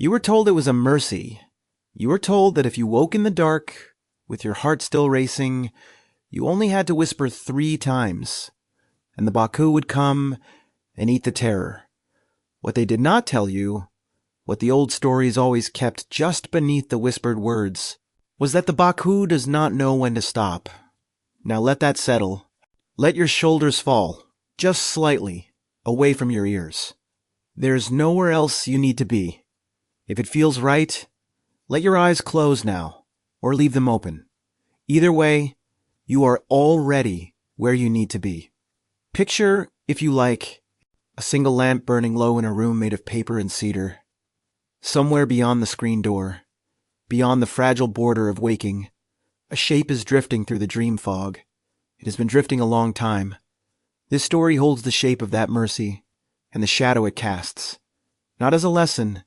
You were told it was a mercy. You were told that if you woke in the dark, with your heart still racing, you only had to whisper 3 times, and the Baku would come and eat the terror. What they did not tell you, what the old stories always kept just beneath the whispered words, was that the Baku does not know when to stop. Now let that settle. Let your shoulders fall, just slightly, away from your ears. There's nowhere else you need to be. If it feels right, let your eyes close now, or leave them open. Either way, you are already where you need to be. Picture, if you like, a single lamp burning low in a room made of paper and cedar. Somewhere beyond the screen door, beyond the fragile border of waking, a shape is drifting through the dream fog. It has been drifting a long time. This story holds the shape of that mercy, and the shadow it casts, not as a lesson,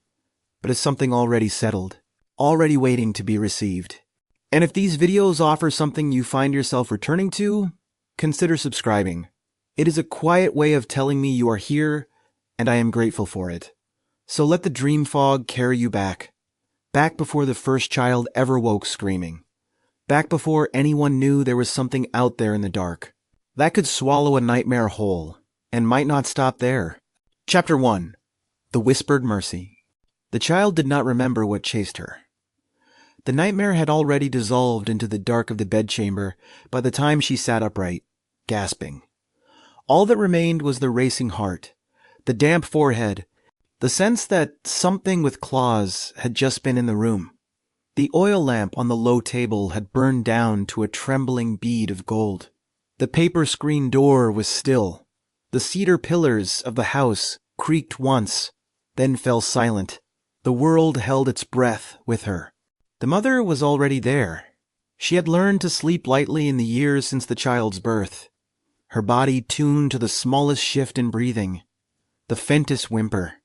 but as something already settled, already waiting to be received. And if these videos offer something you find yourself returning to, consider subscribing. It is a quiet way of telling me you are here, and I am grateful for it. So let the dream fog carry you back before the first child ever woke screaming, back before anyone knew there was something out there in the dark that could swallow a nightmare whole, and might not stop there. Chapter 1. The Whispered Mercy. The child did not remember what chased her. The nightmare had already dissolved into the dark of the bedchamber by the time she sat upright, gasping. All that remained was the racing heart, the damp forehead, the sense that something with claws had just been in the room. The oil lamp on the low table had burned down to a trembling bead of gold. The paper screen door was still. The cedar pillars of the house creaked once, then fell silent. The world held its breath with her. The mother was already there. She had learned to sleep lightly in the years since the child's birth, her body tuned to the smallest shift in breathing, the faintest whimper.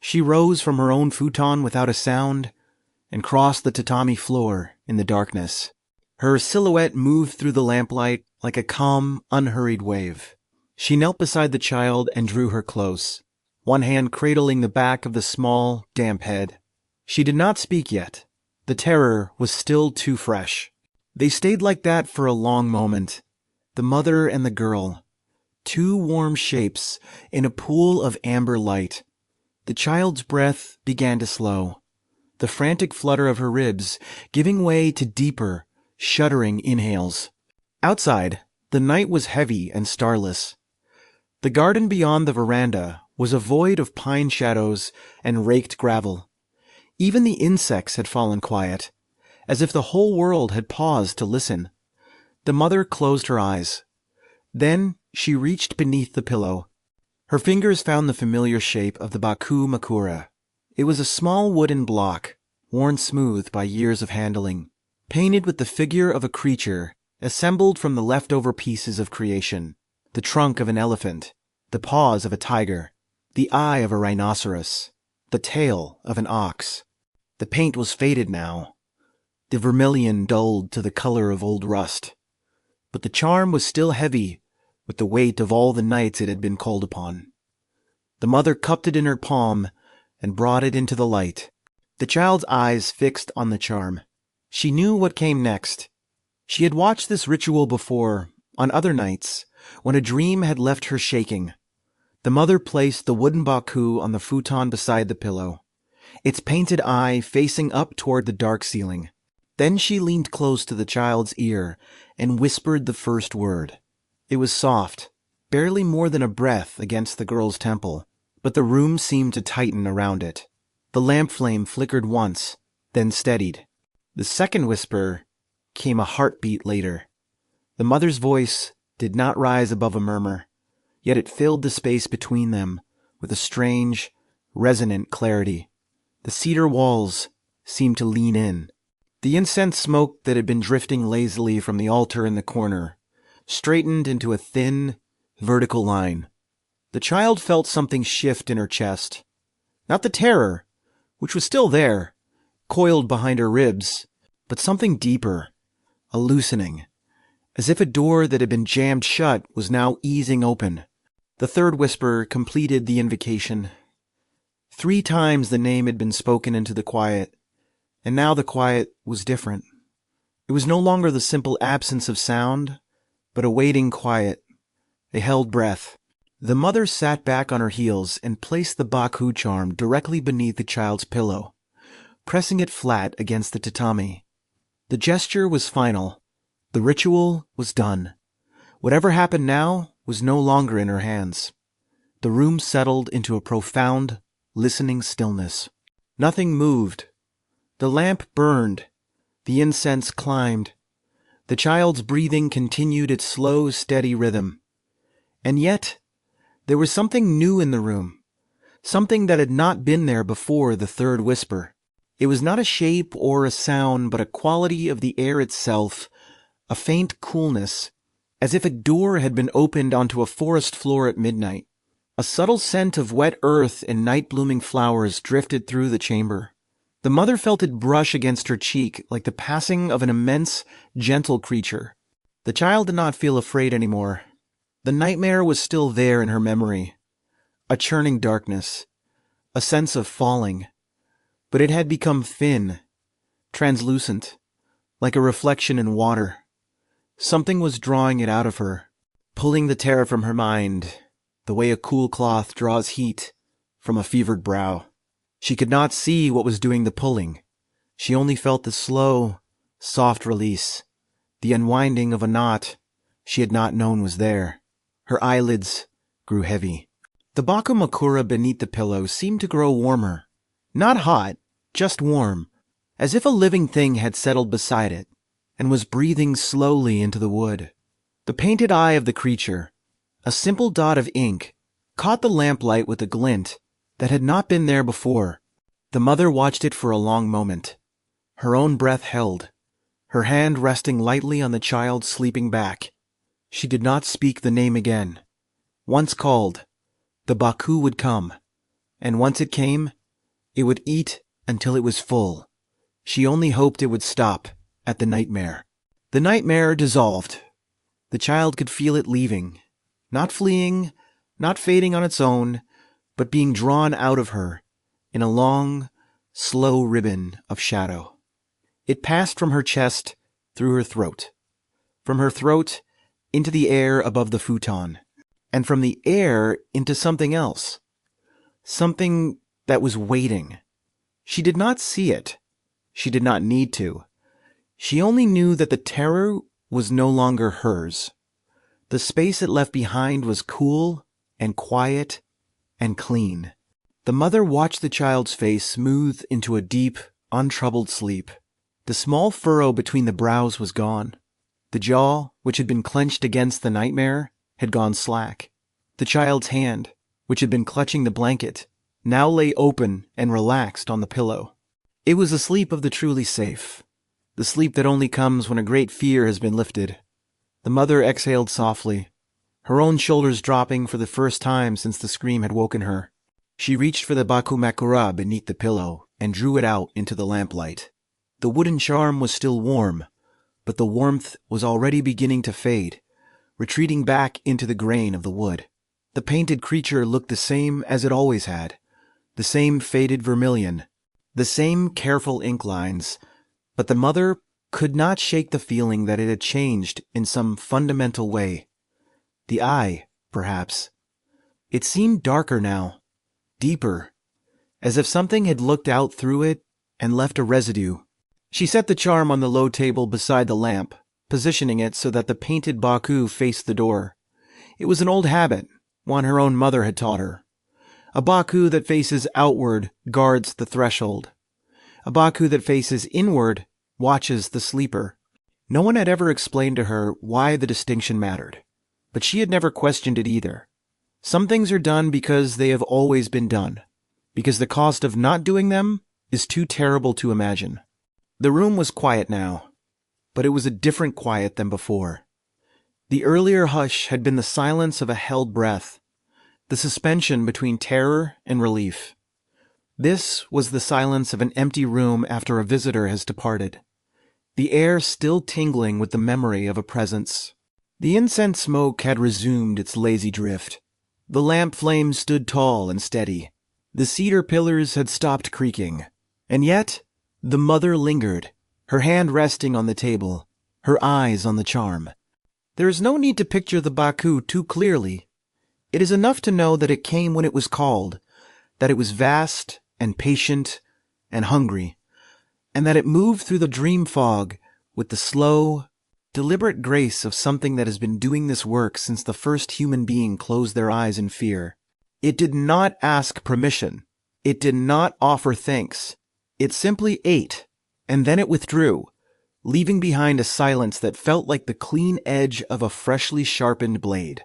She rose from her own futon without a sound and crossed the tatami floor in the darkness. Her silhouette moved through the lamplight like a calm, unhurried wave. She knelt beside the child and drew her close, one hand cradling the back of the small, damp head. She did not speak yet. The terror was still too fresh. They stayed like that for a long moment. The mother and the girl, 2 warm shapes in a pool of amber light. The child's breath began to slow, the frantic flutter of her ribs giving way to deeper, shuddering inhales. Outside, the night was heavy and starless. The garden beyond the veranda was a void of pine shadows and raked gravel. Even the insects had fallen quiet, as if the whole world had paused to listen. The mother closed her eyes. Then she reached beneath the pillow. Her fingers found the familiar shape of the Baku makura. It was a small wooden block, worn smooth by years of handling, painted with the figure of a creature assembled from the leftover pieces of creation: the trunk of an elephant, the paws of a tiger, the eye of a rhinoceros, the tail of an ox. The paint was faded now, the vermilion dulled to the color of old rust. But the charm was still heavy with the weight of all the nights it had been called upon. The mother cupped it in her palm and brought it into the light, the child's eyes fixed on the charm. She knew what came next. She had watched this ritual before, on other nights, when a dream had left her shaking. The mother placed the wooden Baku on the futon beside the pillow, its painted eye facing up toward the dark ceiling. Then she leaned close to the child's ear and whispered the first word. It was soft, barely more than a breath against the girl's temple, but the room seemed to tighten around it. The lamp flame flickered once, then steadied. The second whisper came a heartbeat later. The mother's voice did not rise above a murmur, yet it filled the space between them with a strange, resonant clarity. The cedar walls seemed to lean in. The incense smoke that had been drifting lazily from the altar in the corner straightened into a thin, vertical line. The child felt something shift in her chest. Not the terror, which was still there, coiled behind her ribs, but something deeper, a loosening, as if a door that had been jammed shut was now easing open. The third whisper completed the invocation. 3 times the name had been spoken into the quiet, and now the quiet was different. It was no longer the simple absence of sound, but a waiting quiet, a held breath. The mother sat back on her heels and placed the Baku charm directly beneath the child's pillow, pressing it flat against the tatami. The gesture was final. The ritual was done. Whatever happened now was no longer in her hands. The room settled into a profound, listening stillness. Nothing moved. The lamp burned. The incense climbed. The child's breathing continued its slow, steady rhythm. And yet, there was something new in the room, something that had not been there before the third whisper. It was not a shape or a sound, but a quality of the air itself, a faint coolness, as if a door had been opened onto a forest floor at midnight. A subtle scent of wet earth and night-blooming flowers drifted through the chamber. The mother felt it brush against her cheek like the passing of an immense, gentle creature. The child did not feel afraid anymore. The nightmare was still there in her memory, a churning darkness, a sense of falling, but it had become thin, translucent, like a reflection in water. Something was drawing it out of her, pulling the terror from her mind, the way a cool cloth draws heat from a fevered brow. She could not see what was doing the pulling. She only felt the slow, soft release, the unwinding of a knot she had not known was there. Her eyelids grew heavy. The Baku makura beneath the pillow seemed to grow warmer. Not hot, just warm, as if a living thing had settled beside it and was breathing slowly into the wood. The painted eye of the creature, a simple dot of ink, caught the lamplight with a glint that had not been there before. The mother watched it for a long moment, her own breath held, her hand resting lightly on the child's sleeping back. She did not speak the name again. Once called, the Baku would come, and once it came, it would eat until it was full. She only hoped it would stop at the nightmare. The nightmare dissolved. The child could feel it leaving, not fleeing, not fading on its own, but being drawn out of her in a long, slow ribbon of shadow. It passed from her chest through her throat, from her throat into the air above the futon, and from the air into something else, something that was waiting. She did not see it. She did not need to. She only knew that the terror was no longer hers. The space it left behind was cool and quiet and clean. The mother watched the child's face smooth into a deep, untroubled sleep. The small furrow between the brows was gone. The jaw, which had been clenched against the nightmare, had gone slack. The child's hand, which had been clutching the blanket, now lay open and relaxed on the pillow. It was the sleep of the truly safe, the sleep that only comes when a great fear has been lifted. The mother exhaled softly, her own shoulders dropping for the first time since the scream had woken her. She reached for the Baku makura beneath the pillow and drew it out into the lamplight. The wooden charm was still warm, but the warmth was already beginning to fade, retreating back into the grain of the wood. The painted creature looked the same as it always had, the same faded vermilion, the same careful ink lines, but the mother could not shake the feeling that it had changed in some fundamental way. The eye, perhaps. It seemed darker now, deeper, as if something had looked out through it and left a residue. She set the charm on the low table beside the lamp, positioning it so that the painted Baku faced the door. It was an old habit, one her own mother had taught her. A Baku that faces outward guards the threshold. A Baku that faces inward watches the sleeper. No one had ever explained to her why the distinction mattered, but she had never questioned it either. Some things are done because they have always been done, because the cost of not doing them is too terrible to imagine. The room was quiet now, but it was a different quiet than before. The earlier hush had been the silence of a held breath, the suspension between terror and relief. This was the silence of an empty room after a visitor has departed, the air still tingling with the memory of a presence. The incense smoke had resumed its lazy drift. The lamp flame stood tall and steady, The cedar pillars had stopped creaking. And yet, the mother lingered, her hand resting on the table, her eyes on the charm. There is no need to picture the Baku too clearly. It is enough to know that it came when it was called, that it was vast and patient and hungry, and that it moved through the dream fog with the slow, deliberate grace of something that has been doing this work since the first human being closed their eyes in fear. It did not ask permission. It did not offer thanks. It simply ate, and then it withdrew, leaving behind a silence that felt like the clean edge of a freshly sharpened blade.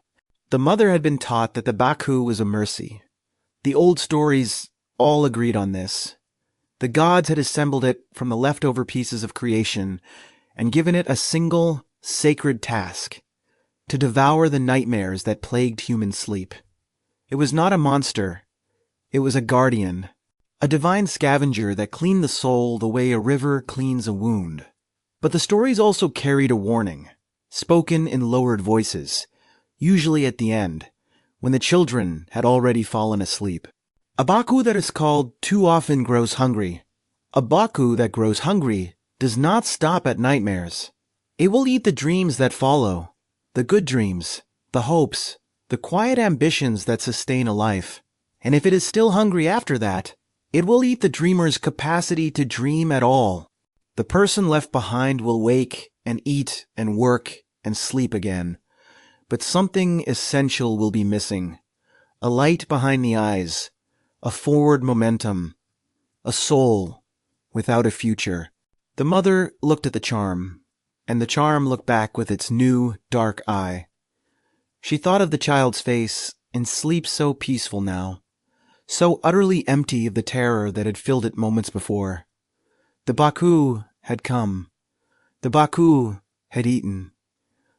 The mother had been taught that the Baku was a mercy. The old stories all agreed on this. The gods had assembled it from the leftover pieces of creation and given it a single, sacred task: to devour the nightmares that plagued human sleep. It was not a monster. It was a guardian, a divine scavenger that cleaned the soul the way a river cleans a wound. But the stories also carried a warning, spoken in lowered voices, usually at the end, when the children had already fallen asleep. A Baku that is called too often grows hungry. A Baku that grows hungry does not stop at nightmares. It will eat the dreams that follow, the good dreams, the hopes, the quiet ambitions that sustain a life. And if it is still hungry after that, it will eat the dreamer's capacity to dream at all. The person left behind will wake and eat and work and sleep again. But something essential will be missing. A light behind the eyes, a forward momentum, a soul without a future. The mother looked at the charm, and the charm looked back with its new, dark eye. She thought of the child's face in sleep so peaceful now, so utterly empty of the terror that had filled it moments before. The Baku had come. The Baku had eaten.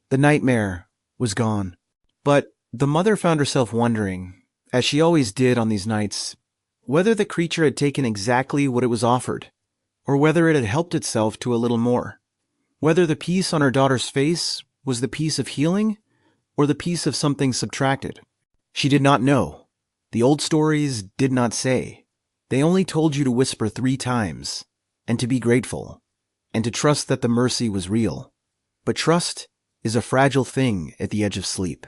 The nightmare was gone. But the mother found herself wondering, as she always did on these nights, whether the creature had taken exactly what it was offered, or whether it had helped itself to a little more. Whether the piece on her daughter's face was the piece of healing, or the piece of something subtracted. She did not know. The old stories did not say. They only told you to whisper 3 times, and to be grateful, and to trust that the mercy was real. But trust is a fragile thing at the edge of sleep.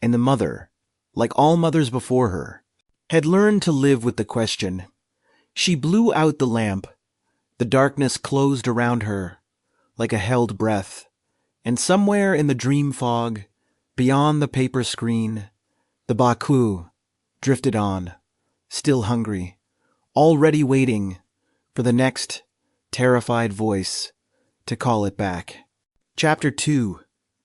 And the mother, like all mothers before her, had learned to live with the question. She blew out the lamp. The darkness closed around her like a held breath, and somewhere in the dream fog, beyond the paper screen, the Baku drifted on, still hungry, already waiting for the next terrified voice to call it back. Chapter 2.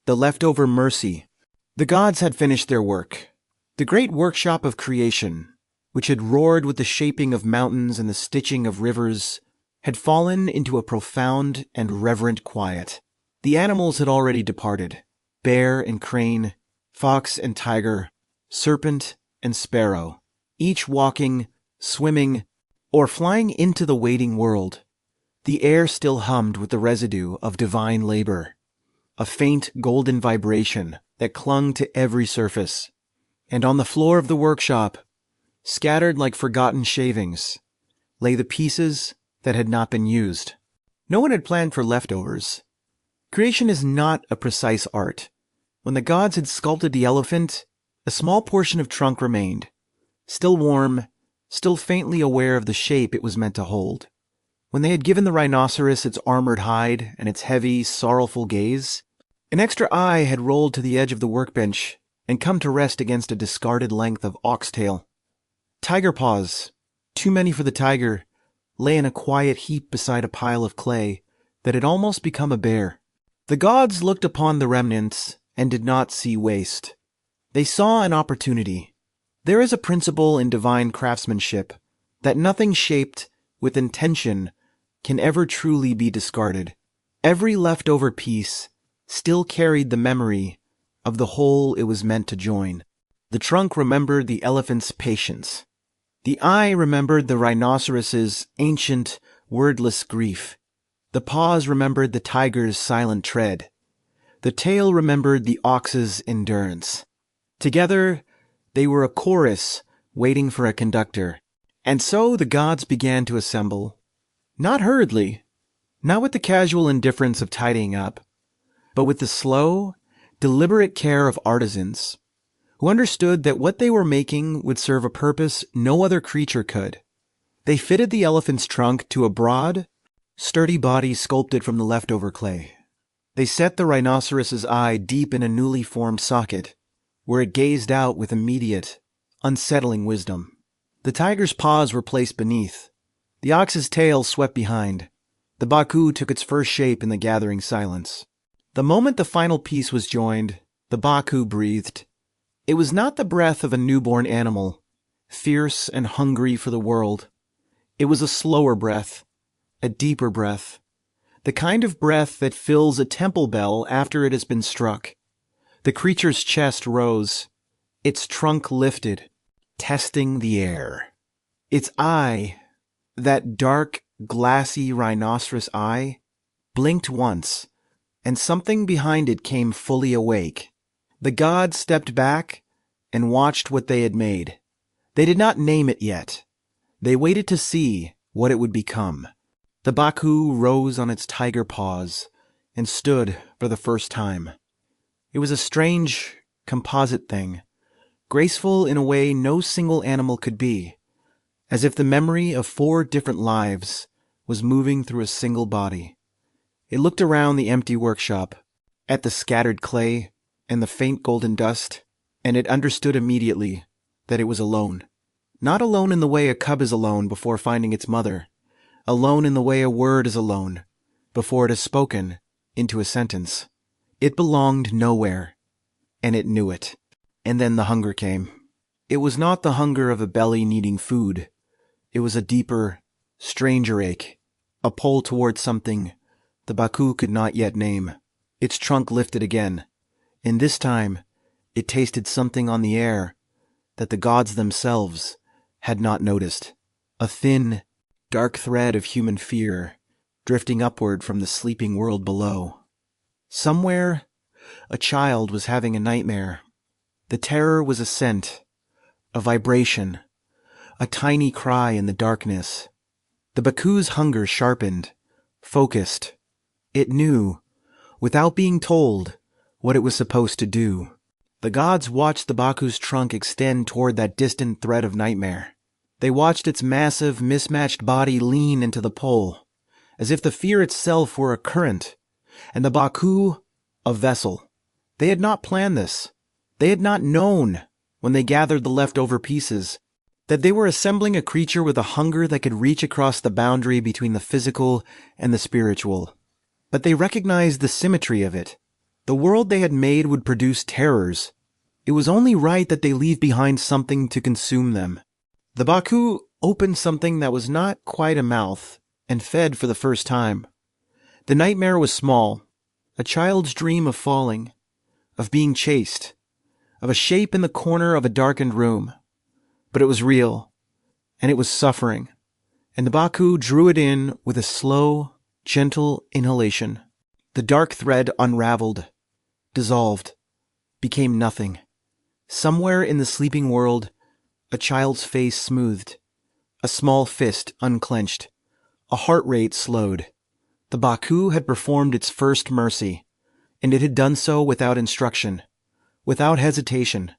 The Leftover Mercy. The gods had finished their work. The great workshop of creation, which had roared with the shaping of mountains and the stitching of rivers, had fallen into a profound and reverent quiet. The animals had already departed. Bear and crane, fox and tiger, serpent and sparrow, each walking, swimming, or flying into the waiting world. The air still hummed with the residue of divine labor, a faint golden vibration that clung to every surface. And on the floor of the workshop, scattered like forgotten shavings, lay the pieces that had not been used. No one had planned for leftovers. Creation is not a precise art. When the gods had sculpted the elephant, a small portion of trunk remained, still warm, still faintly aware of the shape it was meant to hold. When they had given the rhinoceros its armored hide and its heavy, sorrowful gaze, an extra eye had rolled to the edge of the workbench and come to rest against a discarded length of oxtail. Tiger paws, too many for the tiger, lay in a quiet heap beside a pile of clay that had almost become a bear. The gods looked upon the remnants and did not see waste. They saw an opportunity. There is a principle in divine craftsmanship that nothing shaped with intention can ever truly be discarded. Every leftover piece still carried the memory of the whole it was meant to join. The trunk remembered the elephant's patience. The eye remembered the rhinoceros's ancient, wordless grief. The paws remembered the tiger's silent tread. The tail remembered the ox's endurance. Together, they were a chorus waiting for a conductor. And so the gods began to assemble, not hurriedly, not with the casual indifference of tidying up, but with the slow, deliberate care of artisans, who understood that what they were making would serve a purpose no other creature could. They fitted the elephant's trunk to a broad, sturdy body sculpted from the leftover clay. They set the rhinoceros's eye deep in a newly formed socket, where it gazed out with immediate, unsettling wisdom. The tiger's paws were placed beneath. The ox's tail swept behind. The Baku took its first shape in the gathering silence. The moment the final piece was joined, the Baku breathed. It was not the breath of a newborn animal, fierce and hungry for the world. It was a slower breath, a deeper breath, the kind of breath that fills a temple bell after it has been struck. The creature's chest rose, its trunk lifted, testing the air. Its eye, that dark, glassy rhinoceros eye, blinked once, and something behind it came fully awake. The gods stepped back and watched what they had made. They did not name it yet. They waited to see what it would become. The Baku rose on its tiger paws and stood for the first time. It was a strange, composite thing, graceful in a way no single animal could be, as if the memory of 4 different lives was moving through a single body. It looked around the empty workshop, at the scattered clay and the faint golden dust, and it understood immediately that it was alone. Not alone in the way a cub is alone before finding its mother, alone in the way a word is alone before it is spoken into a sentence. It belonged nowhere, and it knew it. And then the hunger came. It was not the hunger of a belly needing food. It was a deeper, stranger ache, a pull towards something the Baku could not yet name. Its trunk lifted again, and this time it tasted something on the air that the gods themselves had not noticed. A thin, dark thread of human fear drifting upward from the sleeping world below. Somewhere, a child was having a nightmare. The terror was a scent, a vibration, a tiny cry in the darkness. The Baku's hunger sharpened, focused. It knew, without being told, what it was supposed to do. The gods watched the Baku's trunk extend toward that distant thread of nightmare. They watched its massive, mismatched body lean into the pole, as if the fear itself were a current, and the Baku a vessel. They had not planned this. They had not known, when they gathered the leftover pieces, that they were assembling a creature with a hunger that could reach across the boundary between the physical and the spiritual. But they recognized the symmetry of it. The world they had made would produce terrors. It was only right that they leave behind something to consume them. The Baku opened something that was not quite a mouth and fed for the first time. The nightmare was small, a child's dream of falling, of being chased, of a shape in the corner of a darkened room. But it was real, and it was suffering, and the Baku drew it in with a slow, gentle inhalation. The dark thread unraveled, dissolved, became nothing. Somewhere in the sleeping world, a child's face smoothed, a small fist unclenched, a heart rate slowed. The Baku had performed its first mercy, and it had done so without instruction, without hesitation,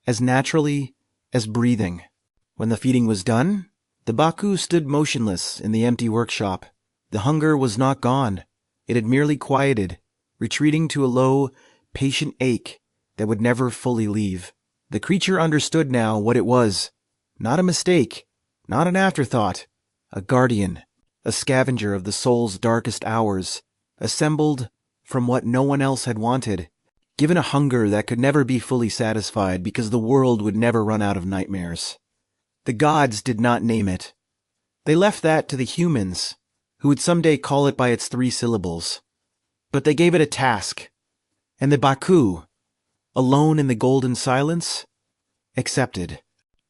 as naturally as breathing. When the feeding was done, the Baku stood motionless in the empty workshop. The hunger was not gone. It had merely quieted, retreating to a low, patient ache that would never fully leave. The creature understood now what it was. Not a mistake, not an afterthought. A guardian, a scavenger of the soul's darkest hours, assembled from what no one else had wanted, given a hunger that could never be fully satisfied because the world would never run out of nightmares. The gods did not name it. They left that to the humans, who would someday call it by its 3 syllables. But they gave it a task, and the Baku, alone in the golden silence, accepted.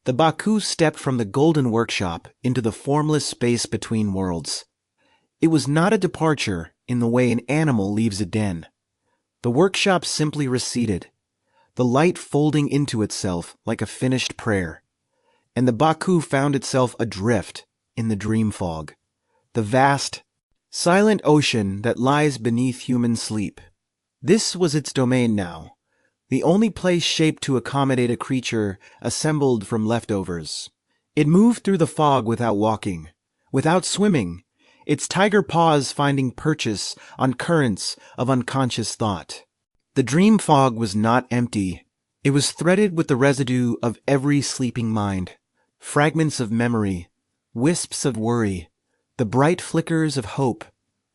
The Baku stepped from the golden workshop into the formless space between worlds. It was not a departure in the way an animal leaves a den. The workshop simply receded, the light folding into itself like a finished prayer. and the Baku found itself adrift in the dream fog, the vast, silent ocean that lies beneath human sleep. This was its domain now, the only place shaped to accommodate a creature assembled from leftovers. It moved through the fog without walking, without swimming, its tiger paws finding purchase on currents of unconscious thought. The dream fog was not empty. It was threaded with the residue of every sleeping mind, fragments of memory, wisps of worry, the bright flickers of hope,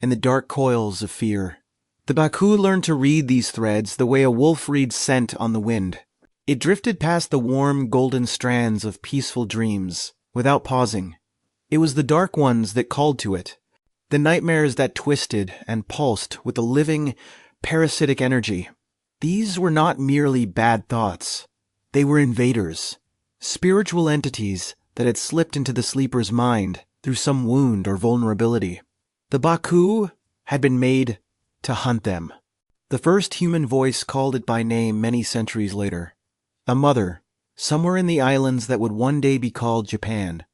and the dark coils of fear. The Baku learned to read these threads the way a wolf reads scent on the wind. It drifted past the warm, golden strands of peaceful dreams, without pausing. It was the dark ones that called to it, the nightmares that twisted and pulsed with a living, parasitic energy. These were not merely bad thoughts. They were invaders, spiritual entities that had slipped into the sleeper's mind through some wound or vulnerability. The Baku had been made to hunt them. The first human voice called it by name many centuries later. A mother, somewhere in the islands that would one day be called Japan,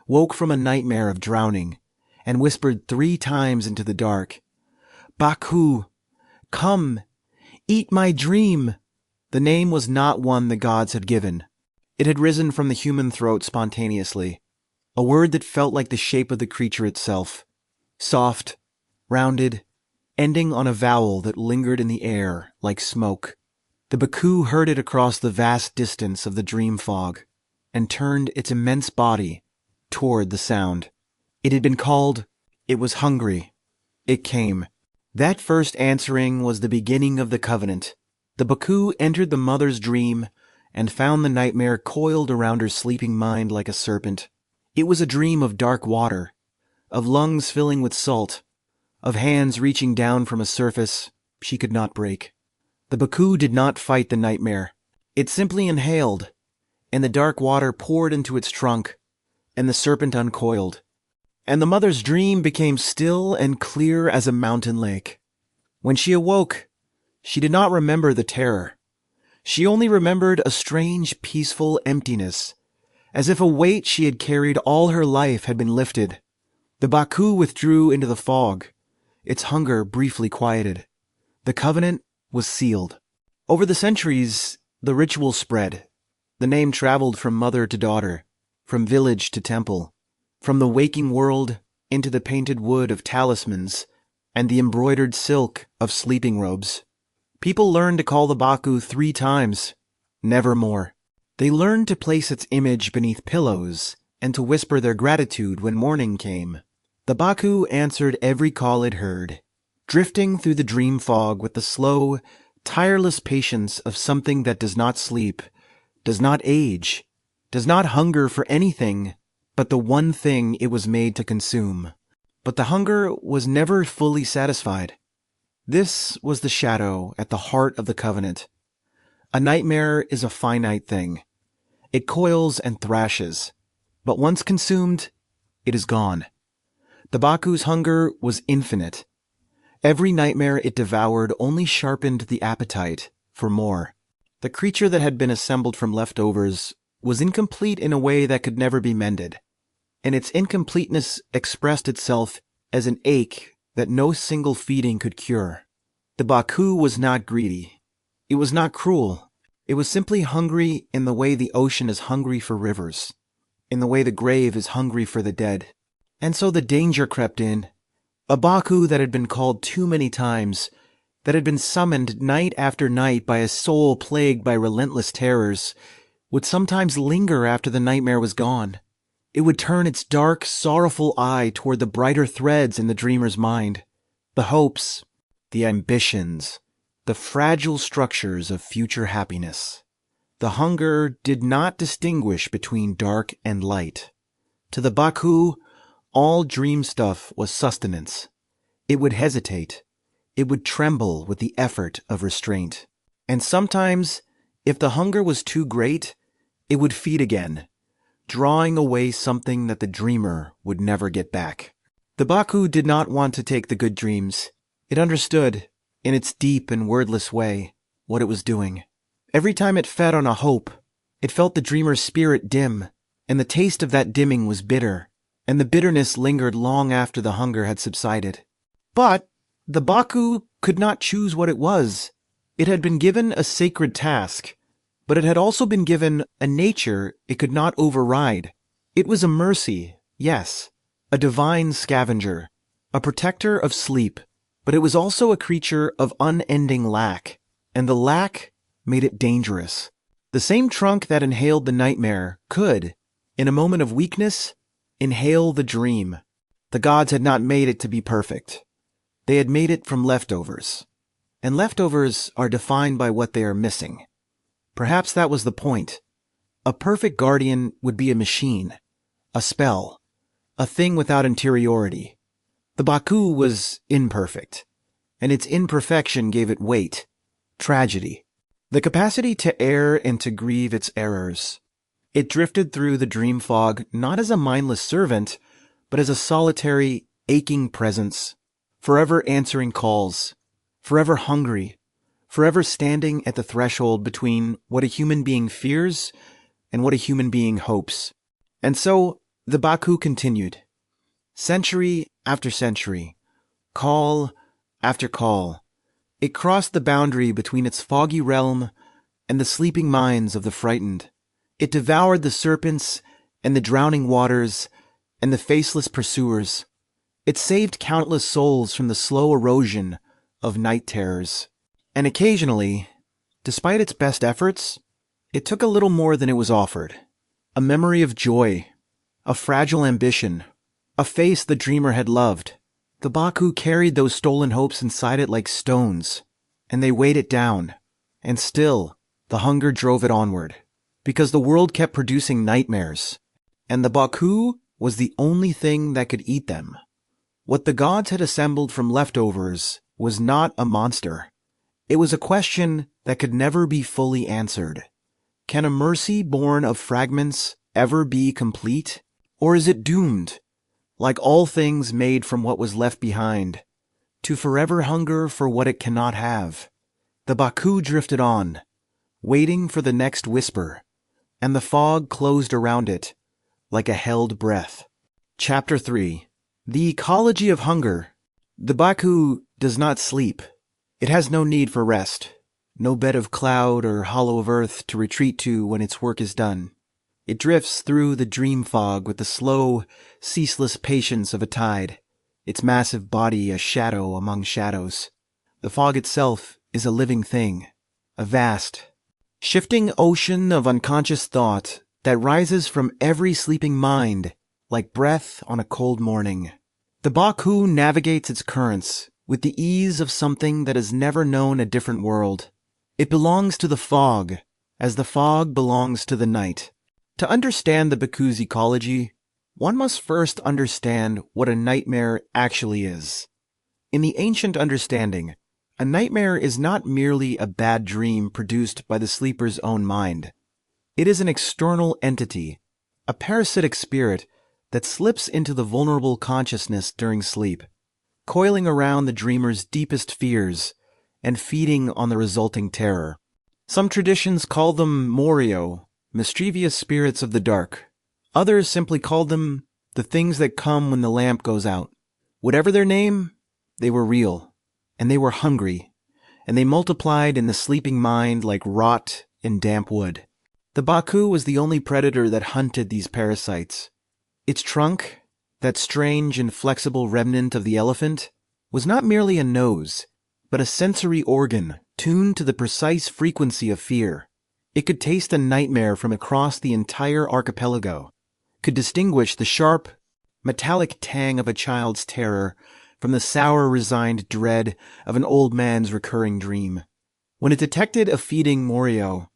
woke from a nightmare of drowning and whispered 3 times into the dark, "Baku, come, eat my dream." The name was not one the gods had given. It had risen from the human throat spontaneously, a word that felt like the shape of the creature itself, soft, rounded, ending on a vowel that lingered in the air like smoke. The Baku heard it across the vast distance of the dream fog and turned its immense body toward the sound. It had been called. It was hungry. It came. That first answering was the beginning of the covenant. The Baku entered the mother's dream and found the nightmare coiled around her sleeping mind like a serpent. It was a dream of dark water, of lungs filling with salt, of hands reaching down from a surface she could not break. The Baku did not fight the nightmare. It simply inhaled, and the dark water poured into its trunk, and the serpent uncoiled. And the mother's dream became still and clear as a mountain lake. When she awoke, she did not remember the terror. She only remembered a strange, peaceful emptiness, as if a weight she had carried all her life had been lifted. The Baku withdrew into the fog, its hunger briefly quieted. The covenant was sealed. Over the centuries, the ritual spread. The name traveled from mother to daughter, from village to temple, from the waking world into the painted wood of talismans and the embroidered silk of sleeping robes. People learned to call the Baku 3 times, never more. They learned to place its image beneath pillows and to whisper their gratitude when morning came. The Baku answered every call it heard, drifting through the dream fog with the slow, tireless patience of something that does not sleep, does not age, does not hunger for anything but the one thing it was made to consume. But the hunger was never fully satisfied. This was the shadow at the heart of the covenant. A nightmare is a finite thing. It coils and thrashes, but once consumed, it is gone. The Baku's hunger was infinite. Every nightmare it devoured only sharpened the appetite for more. The creature that had been assembled from leftovers was incomplete in a way that could never be mended, and its incompleteness expressed itself as an ache that no single feeding could cure. The Baku was not greedy. It was not cruel. It was simply hungry in the way the ocean is hungry for rivers, in the way the grave is hungry for the dead. And so the danger crept in. A Baku that had been called too many times, that had been summoned night after night by a soul plagued by relentless terrors, would sometimes linger after the nightmare was gone. It would turn its dark, sorrowful eye toward the brighter threads in the dreamer's mind, the hopes, the ambitions, the fragile structures of future happiness. The hunger did not distinguish between dark and light. To the Baku, all dream stuff was sustenance. It would hesitate. It would tremble with the effort of restraint. And sometimes, if the hunger was too great, it would feed again, drawing away something that the dreamer would never get back. The Baku did not want to take the good dreams. It understood, in its deep and wordless way, what it was doing. Every time it fed on a hope, it felt the dreamer's spirit dim, and the taste of that dimming was bitter, and the bitterness lingered long after the hunger had subsided. But the Baku could not choose what it was. It had been given a sacred task, but it had also been given a nature it could not override. It was a mercy, yes, a divine scavenger, a protector of sleep, but it was also a creature of unending lack, and the lack made it dangerous. The same trunk that inhaled the nightmare could, in a moment of weakness, inhale the dream. The gods had not made it to be perfect. They had made it from leftovers. And leftovers are defined by what they are missing. Perhaps that was the point. A perfect guardian would be a machine, a spell, a thing without interiority. The Baku was imperfect, and its imperfection gave it weight, tragedy, the capacity to err and to grieve its errors. It drifted through the dream fog not as a mindless servant, but as a solitary, aching presence, forever answering calls, forever hungry, forever standing at the threshold between what a human being fears and what a human being hopes. And so the Baku continued. Century after century, call after call, it crossed the boundary between its foggy realm and the sleeping minds of the frightened. It devoured the serpents and the drowning waters and the faceless pursuers. It saved countless souls from the slow erosion of night terrors. And occasionally, despite its best efforts, it took a little more than it was offered. A memory of joy, a fragile ambition, a face the dreamer had loved. The Baku carried those stolen hopes inside it like stones, and they weighed it down. And still, the hunger drove it onward, because the world kept producing nightmares, and the Baku was the only thing that could eat them. What the gods had assembled from leftovers was not a monster. It was a question that could never be fully answered. Can a mercy born of fragments ever be complete? Or is it doomed, like all things made from what was left behind, to forever hunger for what it cannot have? The Baku drifted on, waiting for the next whisper, and the fog closed around it like a held breath. Chapter 3. The Ecology of Hunger. The Baku does not sleep. It has no need for rest, no bed of cloud or hollow of earth to retreat to when its work is done. It drifts through the dream fog with the slow, ceaseless patience of a tide, its massive body a shadow among shadows. The fog itself is a living thing, a vast, shifting ocean of unconscious thought that rises from every sleeping mind like breath on a cold morning. The Baku navigates its currents with the ease of something that has never known a different world. It belongs to the fog, as the fog belongs to the night. To understand the Baku's ecology, one must first understand what a nightmare actually is. In the ancient understanding, a nightmare is not merely a bad dream produced by the sleeper's own mind. It is an external entity, a parasitic spirit that slips into the vulnerable consciousness during sleep, coiling around the dreamer's deepest fears and feeding on the resulting terror. Some traditions call them Morio, mischievous spirits of the dark. Others simply call them the things that come when the lamp goes out. Whatever their name, they were real, and they were hungry, and they multiplied in the sleeping mind like rot in damp wood. The Baku was the only predator that hunted these parasites. Its trunk, that strange and flexible remnant of the elephant, was not merely a nose, but a sensory organ tuned to the precise frequency of fear. It could taste a nightmare from across the entire archipelago, could distinguish the sharp, metallic tang of a child's terror from the sour, resigned dread of an old man's recurring dream. When it detected a feeding Morio,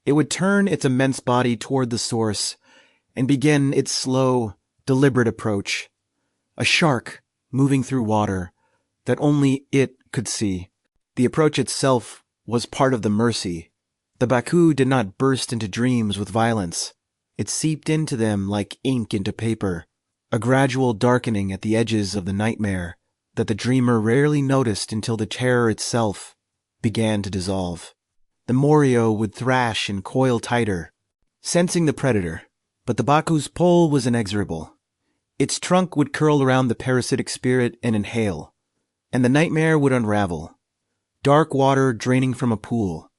it would turn its immense body toward the source and begin its slow, deliberate approach. A shark moving through water that only it could see. The approach itself was part of the mercy. The Baku did not burst into dreams with violence. It seeped into them like ink into paper, a gradual darkening at the edges of the nightmare that the dreamer rarely noticed until the terror itself began to dissolve. The Morio would thrash and coil tighter, sensing the predator, But the Baku's pull was inexorable. Its trunk would curl around the parasitic spirit and inhale, and the nightmare would unravel. Dark water draining from a pool,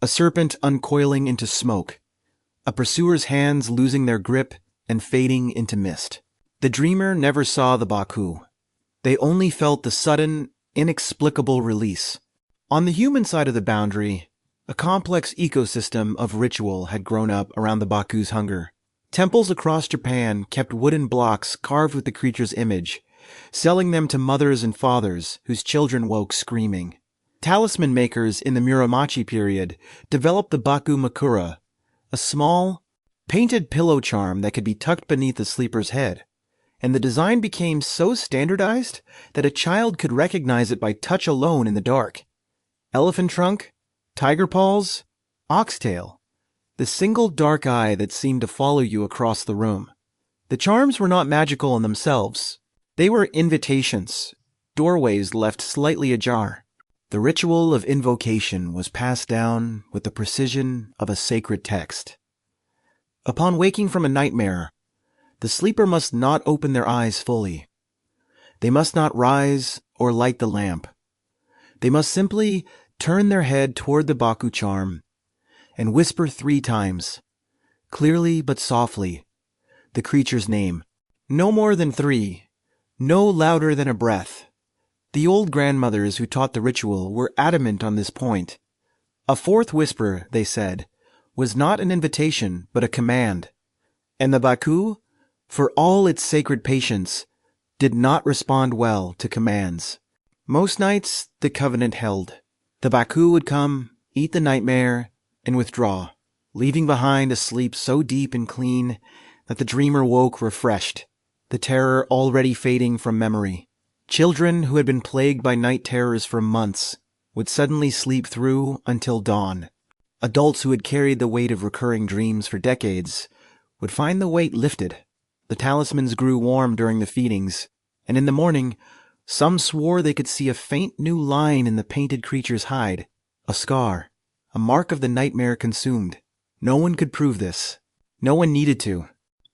a serpent uncoiling into smoke, a pursuer's hands losing their grip and fading into mist. The dreamer never saw the Baku. They only felt the sudden, inexplicable release. On the human side of the boundary, a complex ecosystem of ritual had grown up around the Baku's hunger. Temples across Japan kept wooden blocks carved with the creature's image, selling them to mothers and fathers whose children woke screaming. Talisman makers in the Muromachi period developed the Baku makura, a small, painted pillow charm that could be tucked beneath the sleeper's head. And the design became so standardized that a child could recognize it by touch alone in the dark. Elephant trunk, tiger paws, oxtail, the single dark eye that seemed to follow you across the room. The charms were not magical in themselves. They were invitations, doorways left slightly ajar. The ritual of invocation was passed down with the precision of a sacred text. Upon waking from a nightmare, the sleeper must not open their eyes fully. They must not rise or light the lamp. They must simply turn their head toward the Baku charm and whisper 3 times, clearly but softly, the creature's name. No more than 3, no louder than a breath. The old grandmothers who taught the ritual were adamant on this point. A 4th whisper, they said, was not an invitation but a command. And the Baku, for all its sacred patience, did not respond well to commands. Most nights the covenant held. The Baku would come, eat the nightmare, and withdraw, leaving behind a sleep so deep and clean that the dreamer woke refreshed, the terror already fading from memory. Children who had been plagued by night terrors for months would suddenly sleep through until dawn. Adults who had carried the weight of recurring dreams for decades would find the weight lifted. The talismans grew warm during the feedings, and in the morning, some swore they could see a faint new line in the painted creature's hide, a scar, a mark of the nightmare consumed. No one could prove this. No one needed to.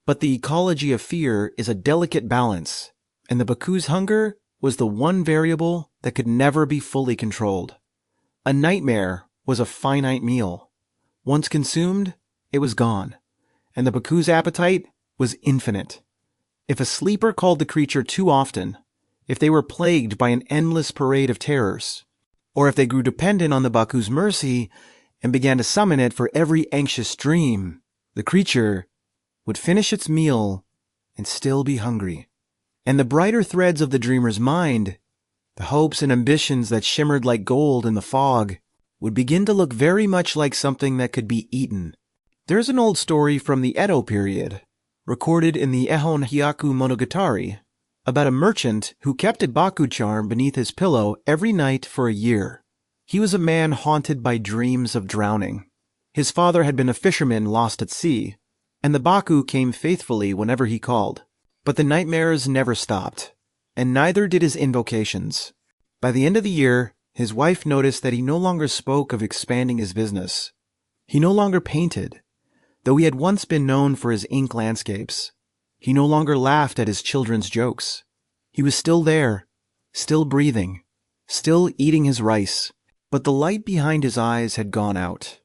But the ecology of fear is a delicate balance, and the Baku's hunger was the one variable that could never be fully controlled. A nightmare was a finite meal. Once consumed, it was gone, and the Baku's appetite was infinite. If a sleeper called the creature too often, if they were plagued by an endless parade of terrors, or if they grew dependent on the Baku's mercy and began to summon it for every anxious dream, the creature would finish its meal and still be hungry. And the brighter threads of the dreamer's mind, the hopes and ambitions that shimmered like gold in the fog, would begin to look very much like something that could be eaten. There's an old story from the Edo period, recorded in the Ehon Hyaku Monogatari, about a merchant who kept a Baku charm beneath his pillow every night for a year. He was a man haunted by dreams of drowning. His father had been a fisherman lost at sea, and the Baku came faithfully whenever he called. But the nightmares never stopped, and neither did his invocations. By the end of the year, his wife noticed that he no longer spoke of expanding his business. He no longer painted, though he had once been known for his ink landscapes. He no longer laughed at his children's jokes. He was still there, still breathing, still eating his rice, but the light behind his eyes had gone out.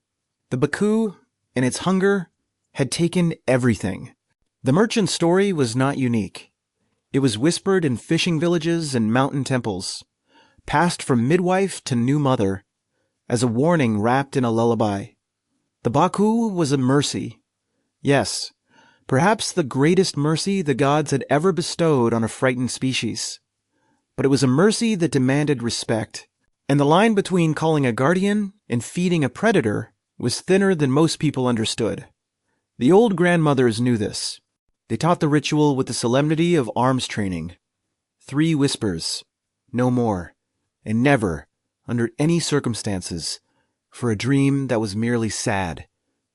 The Baku, in its hunger, had taken everything. The merchant's story was not unique. It was whispered in fishing villages and mountain temples, passed from midwife to new mother, as a warning wrapped in a lullaby. The Baku was a mercy. Yes, perhaps the greatest mercy the gods had ever bestowed on a frightened species. But it was a mercy that demanded respect, and the line between calling a guardian and feeding a predator was thinner than most people understood. The old grandmothers knew this. They taught the ritual with the solemnity of arms training. 3 whispers, no more, and never, under any circumstances, for a dream that was merely sad.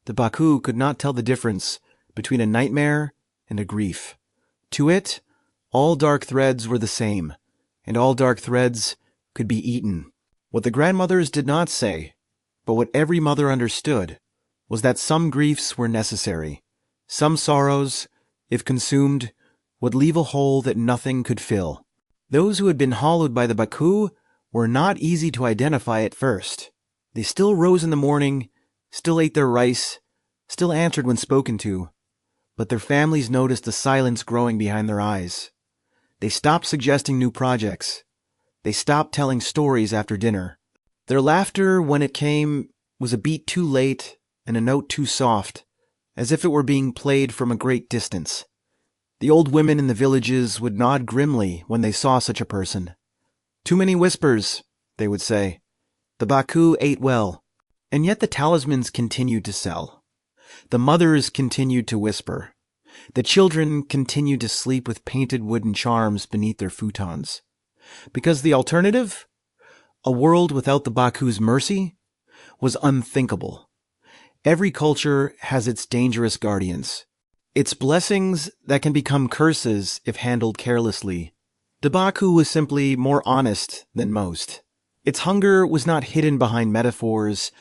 The Baku could not tell the difference between a nightmare and a grief. To it, all dark threads were the same, and all dark threads could be eaten. What the grandmothers did not say, but what every mother understood, was that some griefs were necessary, Some sorrows, if consumed, would leave a hole that nothing could fill. Those who had been hollowed by the Baku were not easy to identify at first. They still rose in the morning, still ate their rice, still answered when spoken to, but their families noticed the silence growing behind their eyes. They stopped suggesting new projects. They stopped telling stories after dinner. Their laughter, when it came, was a beat too late and a note too soft, as if it were being played from a great distance. The old women in the villages would nod grimly when they saw such a person. Too many whispers, they would say. The Baku ate well, and yet the talismans continued to sell. The mothers continued to whisper. The children continued to sleep with painted wooden charms beneath their futons. Because the alternative, a world without the Baku's mercy, was unthinkable. Every culture has its dangerous guardians, its blessings that can become curses if handled carelessly. The Baku was simply more honest than most. Its hunger was not hidden behind metaphors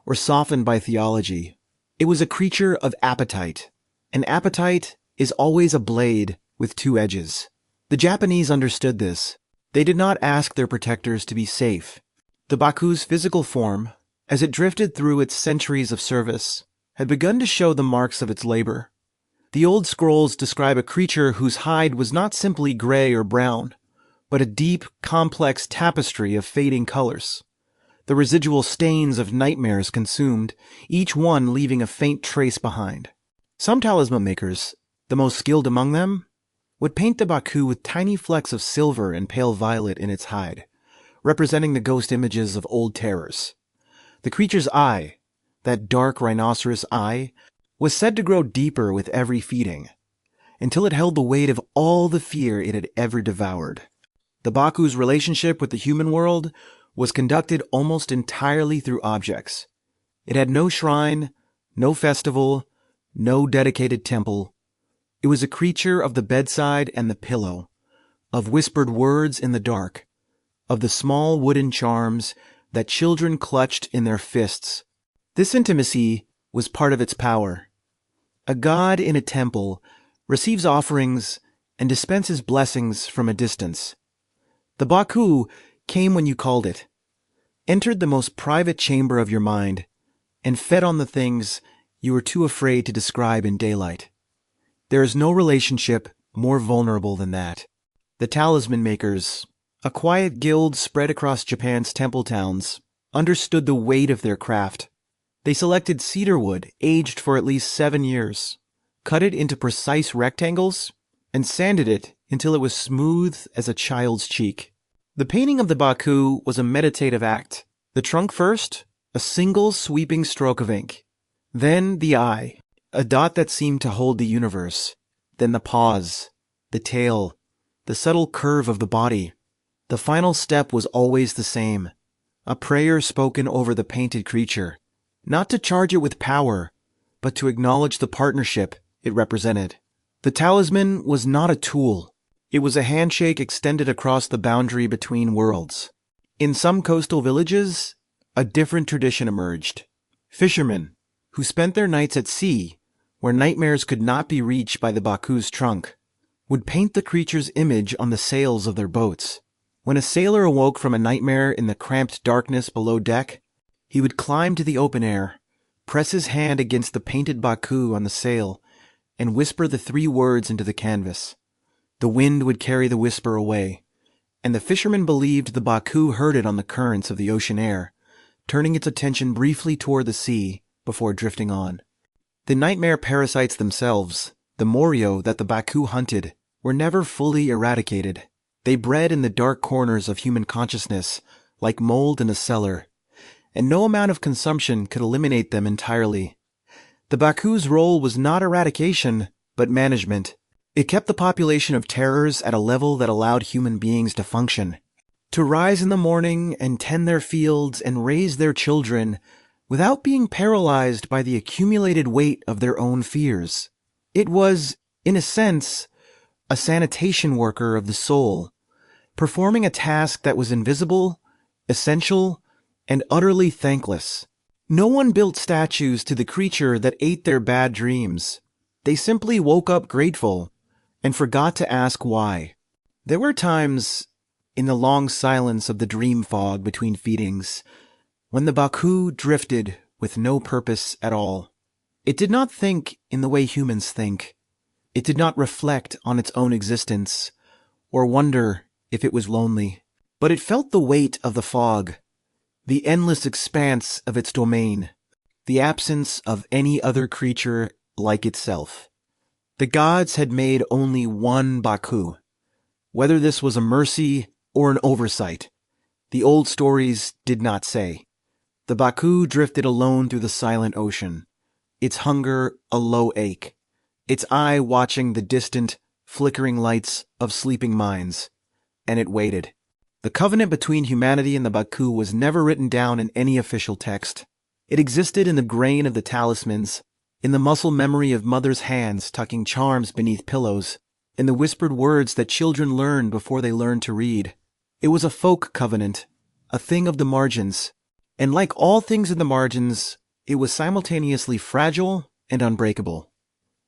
or softened by theology. It was a creature of appetite. An appetite is always a blade with two edges. The Japanese understood this. They did not ask their protectors to be safe. The Baku's physical form, as it drifted through its centuries of service, had begun to show the marks of its labor. The old scrolls describe a creature whose hide was not simply gray or brown, but a deep, complex tapestry of fading colors. The residual stains of nightmares consumed, each one leaving a faint trace behind. Some talisman makers, the most skilled among them, would paint the Baku with tiny flecks of silver and pale violet in its hide, representing the ghost images of old terrors. The creature's eye, that dark rhinoceros eye, was said to grow deeper with every feeding, until it held the weight of all the fear it had ever devoured. The Baku's relationship with the human world was conducted almost entirely through objects. It had no shrine, no festival, no dedicated temple. It was a creature of the bedside and the pillow, of whispered words in the dark, of the small wooden charms that children clutched in their fists. This intimacy was part of its power. A god in a temple receives offerings and dispenses blessings from a distance. The Baku came when you called it, entered the most private chamber of your mind, and fed on the things you were too afraid to describe in daylight. There is no relationship more vulnerable than that. The talisman makers, a quiet guild spread across Japan's temple towns, understood the weight of their craft. They selected cedar wood aged for at least 7 years, cut it into precise rectangles, and sanded it until it was smooth as a child's cheek. The painting of the Baku was a meditative act. The trunk first, a single sweeping stroke of ink. Then the eye, a dot that seemed to hold the universe. Then the paws, the tail, the subtle curve of the body. The final step was always the same, a prayer spoken over the painted creature, not to charge it with power, but to acknowledge the partnership it represented. The talisman was not a tool. It was a handshake extended across the boundary between worlds. In some coastal villages, a different tradition emerged. Fishermen, who spent their nights at sea, where nightmares could not be reached by the Baku's trunk, would paint the creature's image on the sails of their boats. When a sailor awoke from a nightmare in the cramped darkness below deck, he would climb to the open air, press his hand against the painted Baku on the sail, and whisper the 3 words into the canvas. The wind would carry the whisper away, and the fisherman believed the Baku heard it on the currents of the ocean air, turning its attention briefly toward the sea before drifting on. The nightmare parasites themselves, the morio that the Baku hunted, were never fully eradicated. They bred in the dark corners of human consciousness, like mold in a cellar, and no amount of consumption could eliminate them entirely. The Baku's role was not eradication, but management. It kept the population of terrors at a level that allowed human beings to function, to rise in the morning and tend their fields and raise their children without being paralyzed by the accumulated weight of their own fears. It was, in a sense, a sanitation worker of the soul, performing a task that was invisible, essential, and utterly thankless. No one built statues to the creature that ate their bad dreams. They simply woke up grateful and forgot to ask why. There were times, in the long silence of the dream fog between feedings, when the Baku drifted with no purpose at all. It did not think in the way humans think. It did not reflect on its own existence or wonder if it was lonely. But it felt the weight of the fog, the endless expanse of its domain, the absence of any other creature like itself. The gods had made only one Baku. Whether this was a mercy or an oversight, the old stories did not say. The Baku drifted alone through the silent ocean, its hunger a low ache, its eye watching the distant, flickering lights of sleeping minds, and it waited. The covenant between humanity and the Baku was never written down in any official text. It existed in the grain of the talismans, in the muscle memory of mothers' hands tucking charms beneath pillows, in the whispered words that children learned before they learned to read. It was a folk covenant, a thing of the margins, and like all things in the margins, it was simultaneously fragile and unbreakable.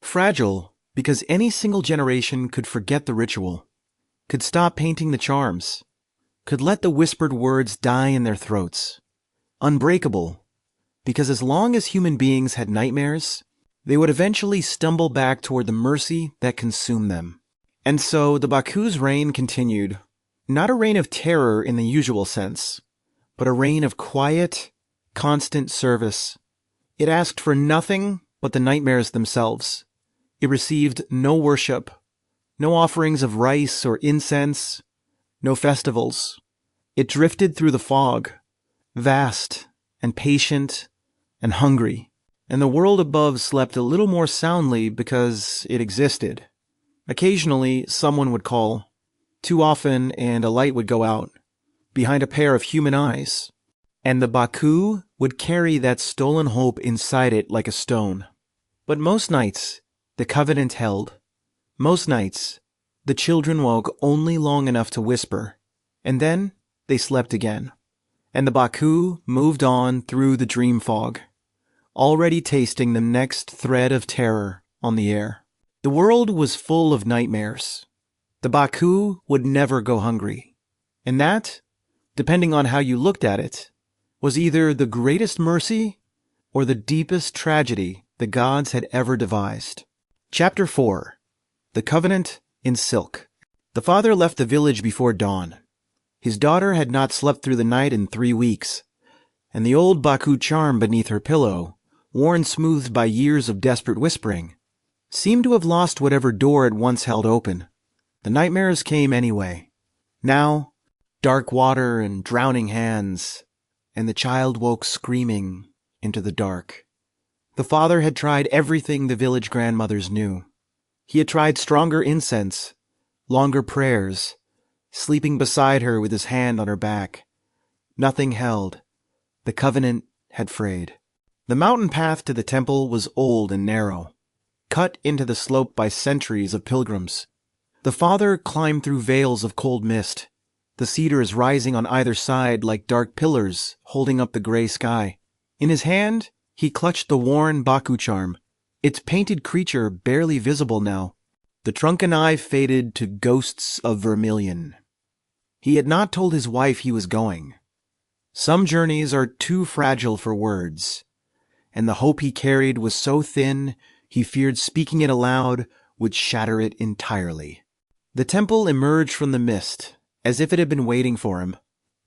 Fragile because any single generation could forget the ritual, could stop painting the charms, could let the whispered words die in their throats. Unbreakable because as long as human beings had nightmares, they would eventually stumble back toward the mercy that consumed them. And so the Baku's reign continued, not a reign of terror in the usual sense, but a reign of quiet, constant service. It asked for nothing but the nightmares themselves. It received no worship, no offerings of rice or incense, no festivals. It drifted through the fog, vast and patient and hungry, and the world above slept a little more soundly because it existed. Occasionally, someone would call. Too often, and a light would go out, behind a pair of human eyes, and the Baku would carry that stolen hope inside it like a stone. But most nights, the covenant held. Most nights, the children woke only long enough to whisper, and then they slept again. And the Baku moved on through the dream fog, already tasting the next thread of terror on the air. The world was full of nightmares. The Baku would never go hungry. And that, depending on how you looked at it, was either the greatest mercy or the deepest tragedy the gods had ever devised. Chapter 4. The Covenant in Silk. The father left the village before dawn. His daughter had not slept through the night in 3 weeks, and the old Baku charm beneath her pillow, worn smooth by years of desperate whispering, seemed to have lost whatever door it once held open. The nightmares came anyway. Now, dark water and drowning hands, and the child woke screaming into the dark. The father had tried everything the village grandmothers knew. He had tried stronger incense, longer prayers, sleeping beside her with his hand on her back. Nothing held. The covenant had frayed. The mountain path to the temple was old and narrow, cut into the slope by centuries of pilgrims. The father climbed through veils of cold mist, the cedars rising on either side like dark pillars holding up the gray sky. In his hand, he clutched the worn Baku charm, its painted creature barely visible now. The trunken eye faded to ghosts of vermilion. He had not told his wife he was going. Some journeys are too fragile for words, and the hope he carried was so thin he feared speaking it aloud would shatter it entirely. The temple emerged from the mist, as if it had been waiting for him.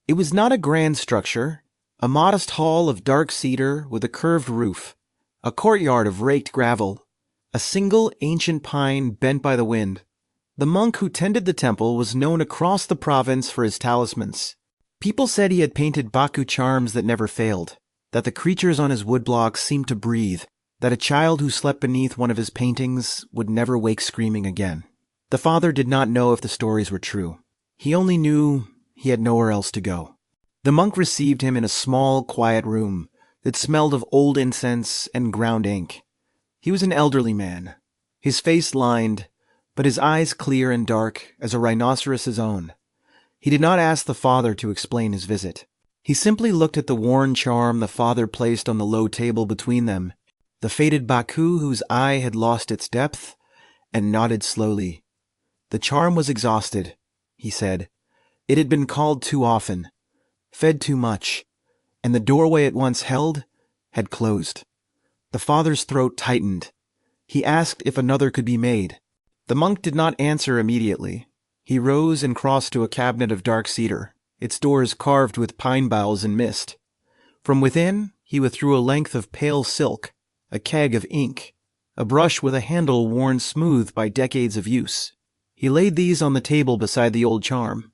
It was not a grand structure, a modest hall of dark cedar with a curved roof, a courtyard of raked gravel, a single ancient pine bent by the wind. The monk who tended the temple was known across the province for his talismans. People said he had painted Baku charms that never failed, that the creatures on his woodblocks seemed to breathe, that a child who slept beneath one of his paintings would never wake screaming again. The father did not know if the stories were true. He only knew he had nowhere else to go. The monk received him in a small, quiet room that smelled of old incense and ground ink. He was an elderly man, his face lined, but his eyes clear and dark as a rhinoceros's own. He did not ask the father to explain his visit. He simply looked at the worn charm the father placed on the low table between them the fated Baku whose eye had lost its depth, and nodded slowly. The charm was exhausted, he said. It had been called too often, fed too much, and the doorway it once held had closed. The father's throat tightened. He asked if another could be made. The monk did not answer immediately. He rose and crossed to a cabinet of dark cedar, its doors carved with pine boughs and mist. From within, he withdrew a length of pale silk, a keg of ink, a brush with a handle worn smooth by decades of use. He laid these on the table beside the old charm.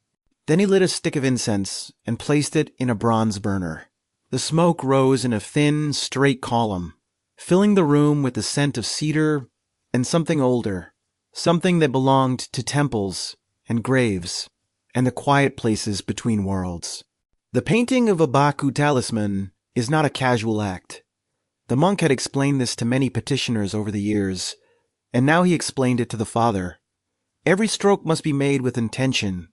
Then he lit a stick of incense and placed it in a bronze burner. The smoke rose in a thin, straight column, filling the room with the scent of cedar and something older, something that belonged to temples and graves and the quiet places between worlds. The painting of a Baku talisman is not a casual act. The monk had explained this to many petitioners over the years, and now he explained it to the father. Every stroke must be made with intention.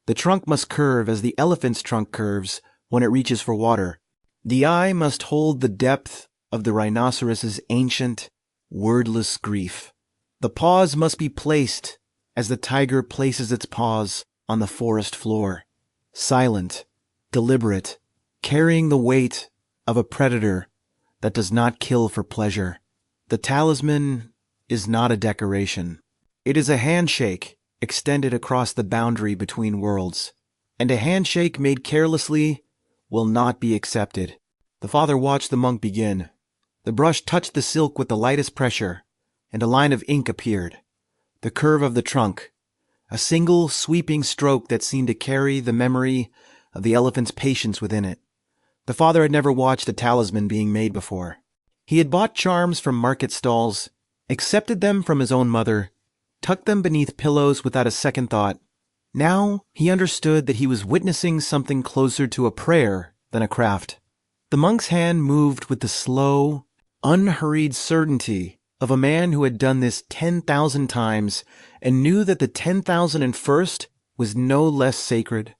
The trunk must curve as the elephant's trunk curves when it reaches for water. The eye must hold the depth of the rhinoceros's ancient, wordless grief. The paws must be placed as the tiger places its paws on the forest floor, silent, deliberate, carrying the weight of a predator that does not kill for pleasure. The talisman is not a decoration. It is a handshake extended across the boundary between worlds, and a handshake made carelessly will not be accepted. The father watched the monk begin. The brush touched the silk with the lightest pressure, and a line of ink appeared. The curve of the trunk, a single sweeping stroke that seemed to carry the memory of the elephant's patience within it. The father had never watched a talisman being made before. He had bought charms from market stalls, accepted them from his own mother, tucked them beneath pillows without a second thought. Now he understood that he was witnessing something closer to a prayer than a craft. The monk's hand moved with the slow, unhurried certainty of a man who had done this 10,000 times and knew that the 10,001st was no less sacred.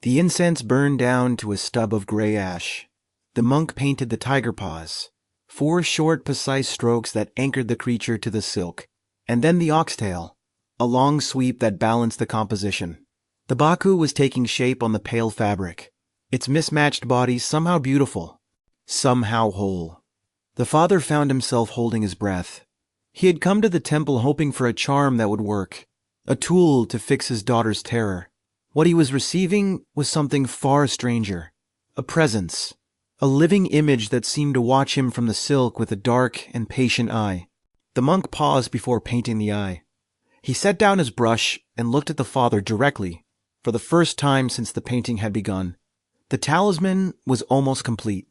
The incense burned down to a stub of gray ash. The monk painted the tiger paws, 4 short, precise strokes that anchored the creature to the silk, and then the oxtail, a long sweep that balanced the composition. The Baku was taking shape on the pale fabric, its mismatched body somehow beautiful, somehow whole. The father found himself holding his breath. He had come to the temple hoping for a charm that would work, a tool to fix his daughter's terror. What he was receiving was something far stranger, a presence, a living image that seemed to watch him from the silk with a dark and patient eye. The monk paused before painting the eye. He set down his brush and looked at the father directly, for the first time since the painting had begun. The talisman was almost complete,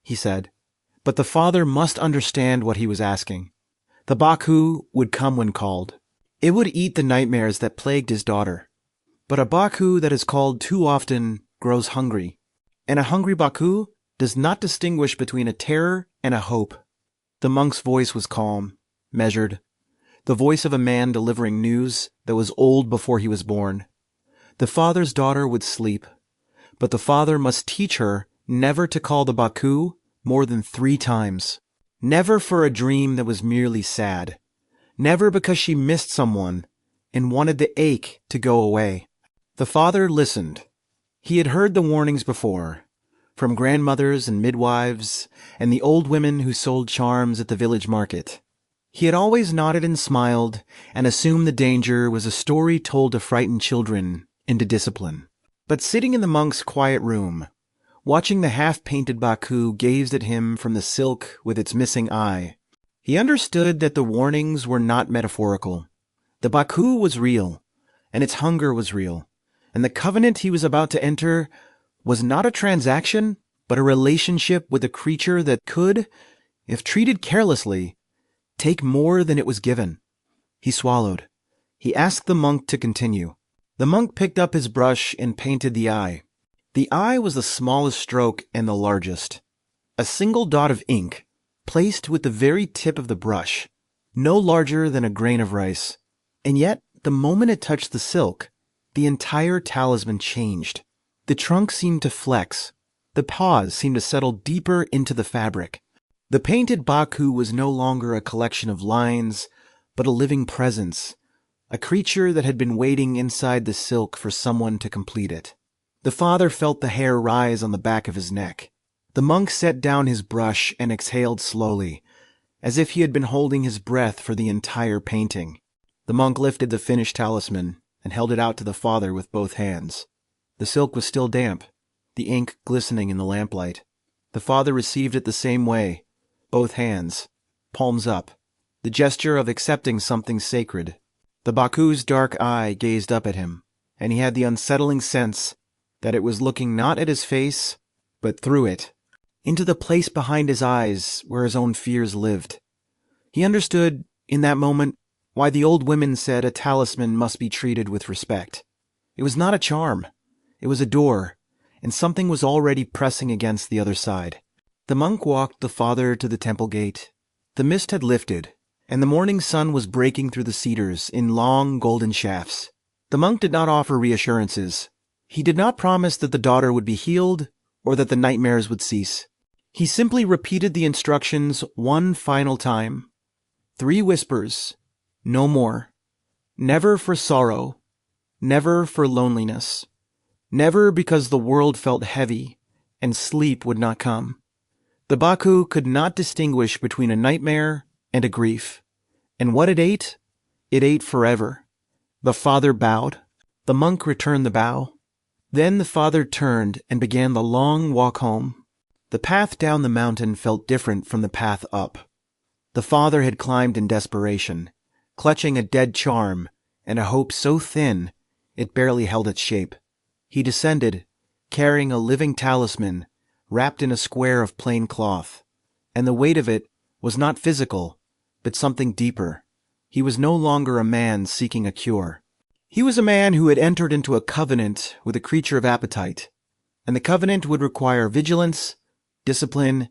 he said, but the father must understand what he was asking. The Baku would come when called. It would eat the nightmares that plagued his daughter. But a Baku that is called too often grows hungry, and a hungry Baku does not distinguish between a terror and a hope. The monk's voice was calm, measured, the voice of a man delivering news that was old before he was born. The father's daughter would sleep, but the father must teach her never to call the Baku more than 3 times. Never for a dream that was merely sad. Never because she missed someone and wanted the ache to go away. The father listened. He had heard the warnings before, from grandmothers and midwives and the old women who sold charms at the village market. He had always nodded and smiled and assumed the danger was a story told to frighten children into discipline. But sitting in the monk's quiet room, watching the half-painted Baku gaze at him from the silk with its missing eye, he understood that the warnings were not metaphorical. The Baku was real, and its hunger was real, and the covenant he was about to enter was not a transaction, but a relationship with a creature that could, if treated carelessly, take more than it was given. He swallowed. He asked the monk to continue. The monk picked up his brush and painted the eye. The eye was the smallest stroke and the largest. A single dot of ink, placed with the very tip of the brush, no larger than a grain of rice. And yet, the moment it touched the silk, the entire talisman changed. The trunk seemed to flex. The paws seemed to settle deeper into the fabric. The painted Baku was no longer a collection of lines, but a living presence, a creature that had been waiting inside the silk for someone to complete it. The father felt the hair rise on the back of his neck. The monk set down his brush and exhaled slowly, as if he had been holding his breath for the entire painting. The monk lifted the finished talisman and held it out to the father with both hands. The silk was still damp, the ink glistening in the lamplight. The father received it the same way, both hands, palms up, the gesture of accepting something sacred. The Baku's dark eye gazed up at him, and he had the unsettling sense that it was looking not at his face, but through it, into the place behind his eyes where his own fears lived. He understood, in that moment, why the old women said a talisman must be treated with respect. It was not a charm. It was a door, and something was already pressing against the other side. The monk walked the father to the temple gate. The mist had lifted, and the morning sun was breaking through the cedars in long golden shafts. The monk did not offer reassurances. He did not promise that the daughter would be healed or that the nightmares would cease. He simply repeated the instructions one final time. 3 whispers, no more. Never for sorrow, never for loneliness, never because the world felt heavy and sleep would not come. The Baku could not distinguish between a nightmare and a grief, and what it ate forever. The father bowed. The monk returned the bow. Then the father turned and began the long walk home. The path down the mountain felt different from the path up. The father had climbed in desperation, clutching a dead charm and a hope so thin it barely held its shape. He descended, carrying a living talisman wrapped in a square of plain cloth, and the weight of it was not physical, but something deeper. He was no longer a man seeking a cure. He was a man who had entered into a covenant with a creature of appetite, and the covenant would require vigilance, discipline,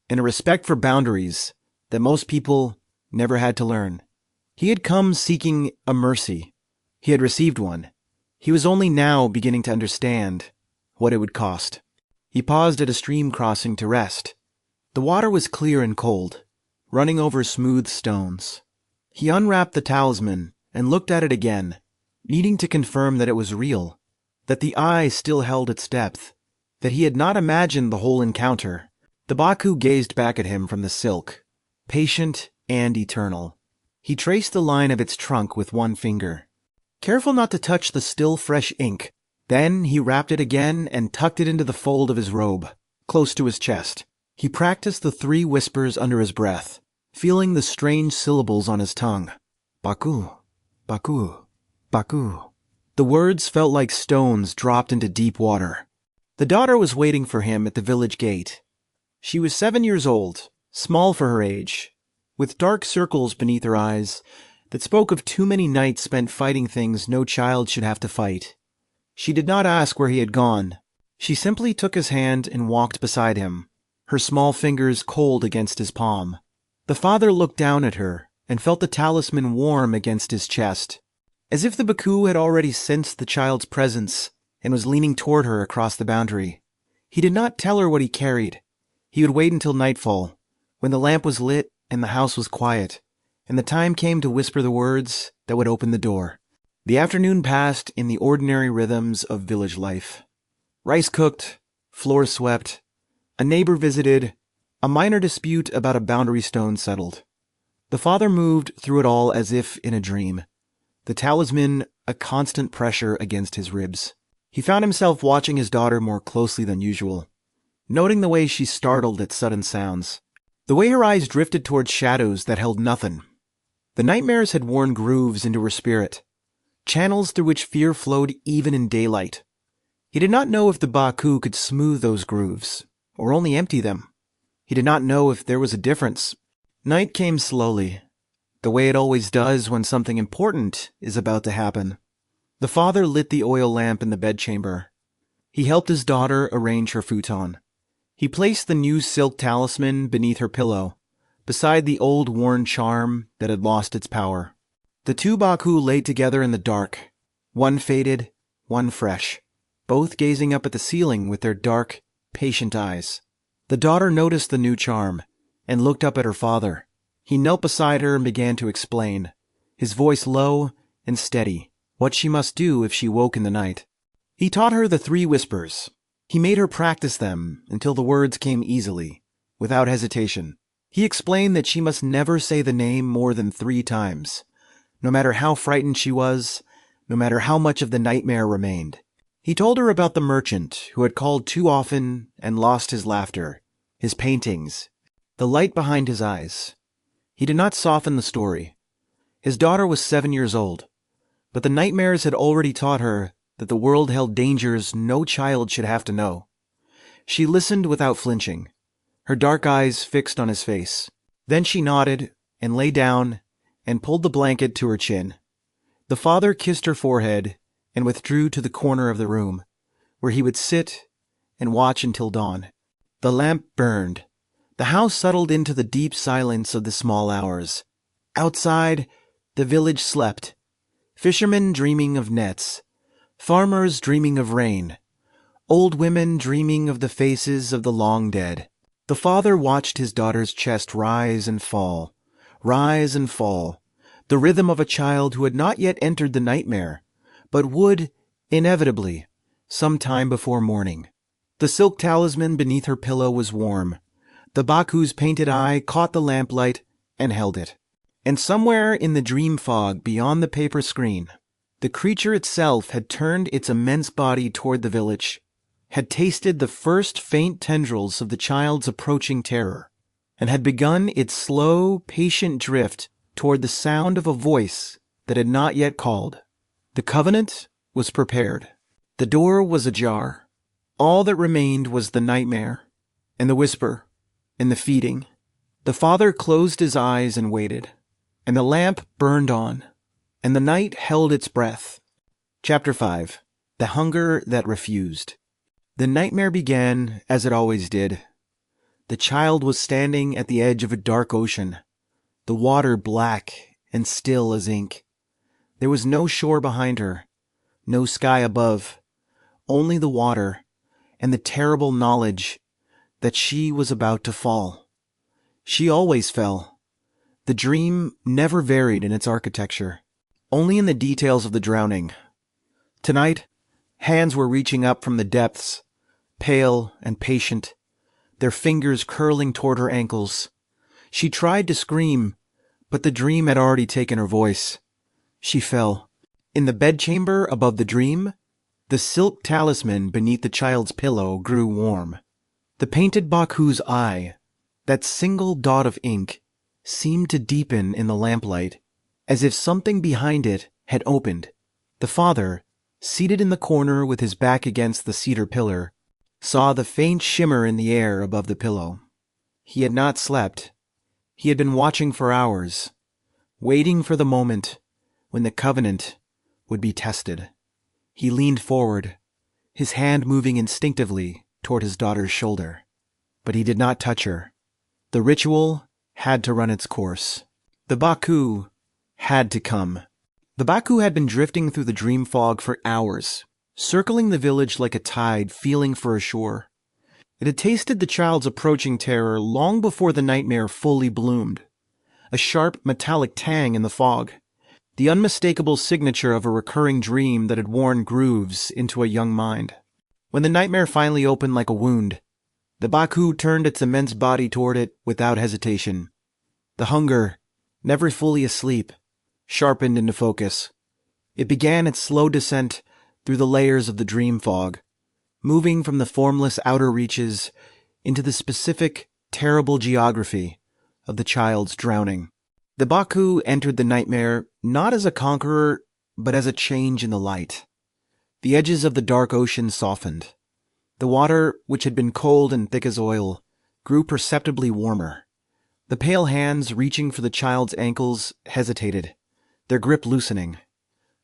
and a respect for boundaries that most people never had to learn. He had come seeking a mercy. He had received one. He was only now beginning to understand what it would cost. He paused at a stream crossing to rest. The water was clear and cold, running over smooth stones. He unwrapped the talisman and looked at it again, needing to confirm that it was real, that the eye still held its depth, that he had not imagined the whole encounter. The Baku gazed back at him from the silk, patient and eternal. He traced the line of its trunk with one finger, careful not to touch the still fresh ink. Then he wrapped it again and tucked it into the fold of his robe, close to his chest. He practiced the 3 whispers under his breath, feeling the strange syllables on his tongue. Baku, Baku, Baku. The words felt like stones dropped into deep water. The daughter was waiting for him at the village gate. She was 7 years old, small for her age, with dark circles beneath her eyes that spoke of too many nights spent fighting things no child should have to fight. She did not ask where he had gone. She simply took his hand and walked beside him, her small fingers cold against his palm. The father looked down at her and felt the talisman warm against his chest, as if the Baku had already sensed the child's presence and was leaning toward her across the boundary. He did not tell her what he carried. He would wait until nightfall, when the lamp was lit and the house was quiet, and the time came to whisper the words that would open the door. The afternoon passed in the ordinary rhythms of village life. Rice cooked, floors swept, a neighbor visited, a minor dispute about a boundary stone settled. The father moved through it all as if in a dream, the talisman a constant pressure against his ribs. He found himself watching his daughter more closely than usual, noting the way she startled at sudden sounds, the way her eyes drifted towards shadows that held nothing. The nightmares had worn grooves into her spirit, channels through which fear flowed even in daylight. He did not know if the Baku could smooth those grooves, or only empty them. He did not know if there was a difference. Night came slowly, the way it always does when something important is about to happen. The father lit the oil lamp in the bedchamber. He helped his daughter arrange her futon. He placed the new silk talisman beneath her pillow, beside the old worn charm that had lost its power. The 2 Baku lay together in the dark, one faded, one fresh, both gazing up at the ceiling with their dark, patient eyes. The daughter noticed the new charm, and looked up at her father. He knelt beside her and began to explain, his voice low and steady, what she must do if she woke in the night. He taught her the 3 whispers. He made her practice them until the words came easily, without hesitation. He explained that she must never say the name more than 3 times, no matter how frightened she was, no matter how much of the nightmare remained. He told her about the merchant who had called too often and lost his laughter, his paintings, the light behind his eyes. He did not soften the story. His daughter was 7 years old, but the nightmares had already taught her that the world held dangers no child should have to know. She listened without flinching, her dark eyes fixed on his face. Then she nodded and lay down and pulled the blanket to her chin. The father kissed her forehead and withdrew to the corner of the room, where he would sit and watch until dawn. The lamp burned. The house settled into the deep silence of the small hours. Outside, the village slept. Fishermen dreaming of nets, farmers dreaming of rain, old women dreaming of the faces of the long dead. The father watched his daughter's chest rise and fall, the rhythm of a child who had not yet entered the nightmare, but would, inevitably, some time before morning. The silk talisman beneath her pillow was warm. The Baku's painted eye caught the lamplight and held it. And somewhere in the dream fog beyond the paper screen, the creature itself had turned its immense body toward the village, had tasted the first faint tendrils of the child's approaching terror, and had begun its slow, patient drift toward the sound of a voice that had not yet called. The covenant was prepared. The door was ajar. All that remained was the nightmare, and the whisper, and the feeding. The father closed his eyes and waited, and the lamp burned on, and the night held its breath. Chapter 5. The Hunger That Refused. The nightmare began as it always did. The child was standing at the edge of a dark ocean, the water black and still as ink. There was no shore behind her, no sky above, only the water and the terrible knowledge that she was about to fall. She always fell. The dream never varied in its architecture, only in the details of the drowning. Tonight, hands were reaching up from the depths, pale and patient, their fingers curling toward her ankles. She tried to scream, but the dream had already taken her voice. She fell. In the bedchamber above the dream, the silk talisman beneath the child's pillow grew warm. The painted Baku's eye, that single dot of ink, seemed to deepen in the lamplight, as if something behind it had opened. The father, seated in the corner with his back against the cedar pillar, saw the faint shimmer in the air above the pillow. He had not slept. He had been watching for hours, waiting for the moment when the covenant would be tested. He leaned forward, his hand moving instinctively toward his daughter's shoulder. But he did not touch her. The ritual had to run its course. The Baku had to come. The Baku had been drifting through the dream fog for hours, circling the village like a tide feeling for a shore. It had tasted the child's approaching terror long before the nightmare fully bloomed. A sharp metallic tang in the fog, the unmistakable signature of a recurring dream that had worn grooves into a young mind. When the nightmare finally opened like a wound, the Baku turned its immense body toward it without hesitation. The hunger, never fully asleep, sharpened into focus. It began its slow descent through the layers of the dream fog, moving from the formless outer reaches into the specific, terrible geography of the child's drowning. The Baku entered the nightmare not as a conqueror, but as a change in the light. The edges of the dark ocean softened. The water, which had been cold and thick as oil, grew perceptibly warmer. The pale hands reaching for the child's ankles hesitated, their grip loosening.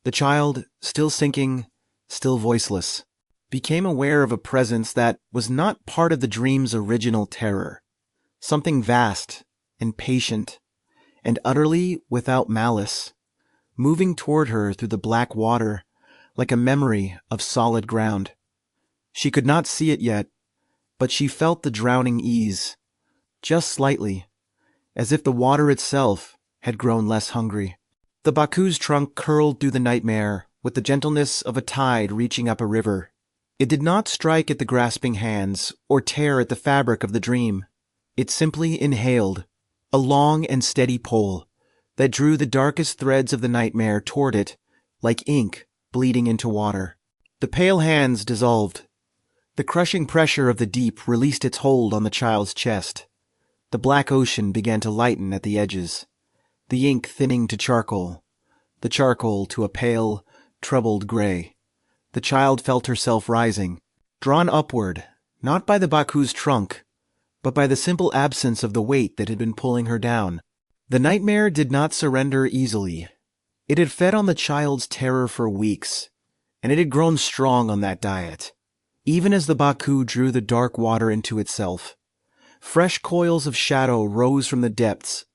The child, still sinking, still voiceless, became aware of a presence that was not part of the dream's original terror. Something vast and patient and utterly without malice, moving toward her through the black water like a memory of solid ground. She could not see it yet, but she felt the drowning ease, just slightly, as if the water itself had grown less hungry. The Baku's trunk curled through the nightmare with the gentleness of a tide reaching up a river. It did not strike at the grasping hands or tear at the fabric of the dream. It simply inhaled, a long and steady pull that drew the darkest threads of the nightmare toward it like ink bleeding into water. The pale hands dissolved. The crushing pressure of the deep released its hold on the child's chest. The black ocean began to lighten at the edges, the ink thinning to charcoal, the charcoal to a pale, troubled gray. The child felt herself rising, drawn upward, not by the Baku's trunk, but by the simple absence of the weight that had been pulling her down. The nightmare did not surrender easily. It had fed on the child's terror for weeks, and it had grown strong on that diet. Even as the Baku drew the dark water into itself, fresh coils of shadow rose from the depths,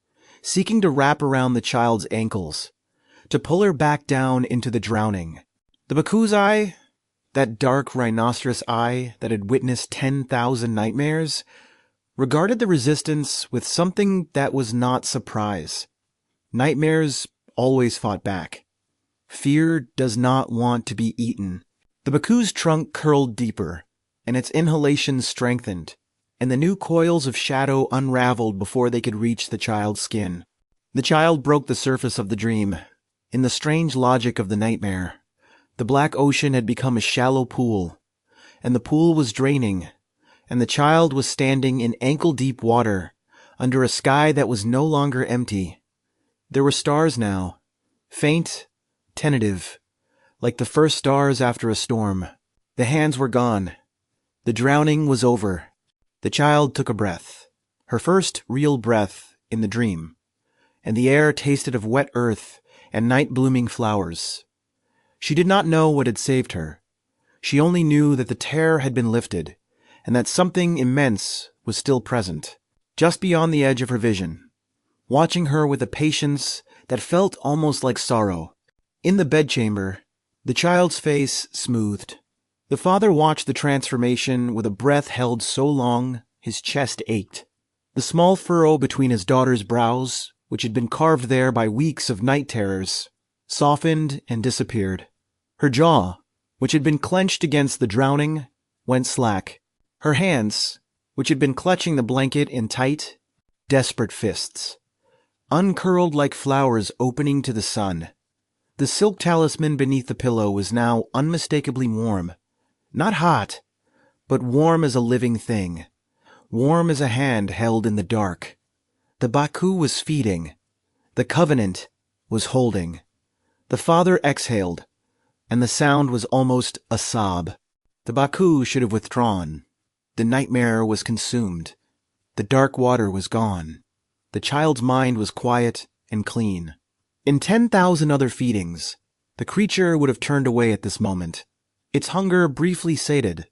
seeking to wrap around the child's ankles, to pull her back down into the drowning. The Baku's eye, that dark rhinoceros eye that had witnessed 10,000 nightmares, regarded the resistance with something that was not surprise. Nightmares always fought back. Fear does not want to be eaten. The Baku's trunk curled deeper, and its inhalation strengthened, and the new coils of shadow unraveled before they could reach the child's skin. The child broke the surface of the dream. In the strange logic of the nightmare, the black ocean had become a shallow pool, and the pool was draining, and the child was standing in ankle-deep water under a sky that was no longer empty. There were stars now, faint, tentative, like the first stars after a storm. The hands were gone. The drowning was over. The child took a breath, her first real breath in the dream, and the air tasted of wet earth and night-blooming flowers. She did not know what had saved her. She only knew that the terror had been lifted, and that something immense was still present, just beyond the edge of her vision, watching her with a patience that felt almost like sorrow. In the bedchamber, the child's face smoothed. The father watched the transformation with a breath held so long his chest ached. The small furrow between his daughter's brows, which had been carved there by weeks of night terrors, softened and disappeared. Her jaw, which had been clenched against the drowning, went slack. Her hands, which had been clutching the blanket in tight, desperate fists, uncurled like flowers opening to the sun. The silk talisman beneath the pillow was now unmistakably warm. Not hot, but warm as a living thing. Warm as a hand held in the dark. The Baku was feeding. The covenant was holding. The father exhaled, and the sound was almost a sob. The Baku should have withdrawn. The nightmare was consumed. The dark water was gone. The child's mind was quiet and clean. In 10,000 other feedings, the creature would have turned away at this moment, its hunger briefly sated,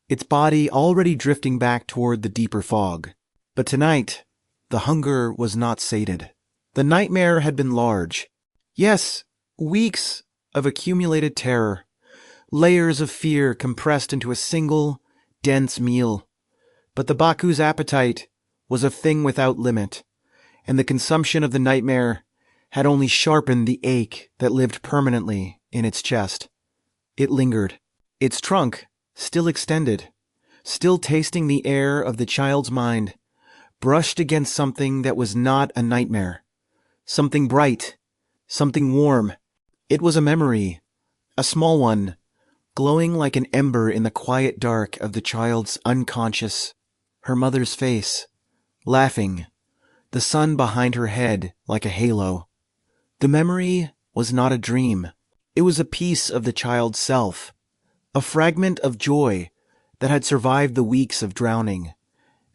its body already drifting back toward the deeper fog. But tonight, the hunger was not sated. The nightmare had been large. Yes, weeks of accumulated terror, layers of fear compressed into a single, dense meal. But the Baku's appetite was a thing without limit, and the consumption of the nightmare had only sharpened the ache that lived permanently in its chest. It lingered, its trunk still extended, still tasting the air of the child's mind, brushed against something that was not a nightmare, something bright, something warm. It was a memory, a small one, glowing like an ember in the quiet dark of the child's unconscious, her mother's face, laughing, the sun behind her head like a halo. The memory was not a dream. It was a piece of the child's self, a fragment of joy that had survived the weeks of drowning,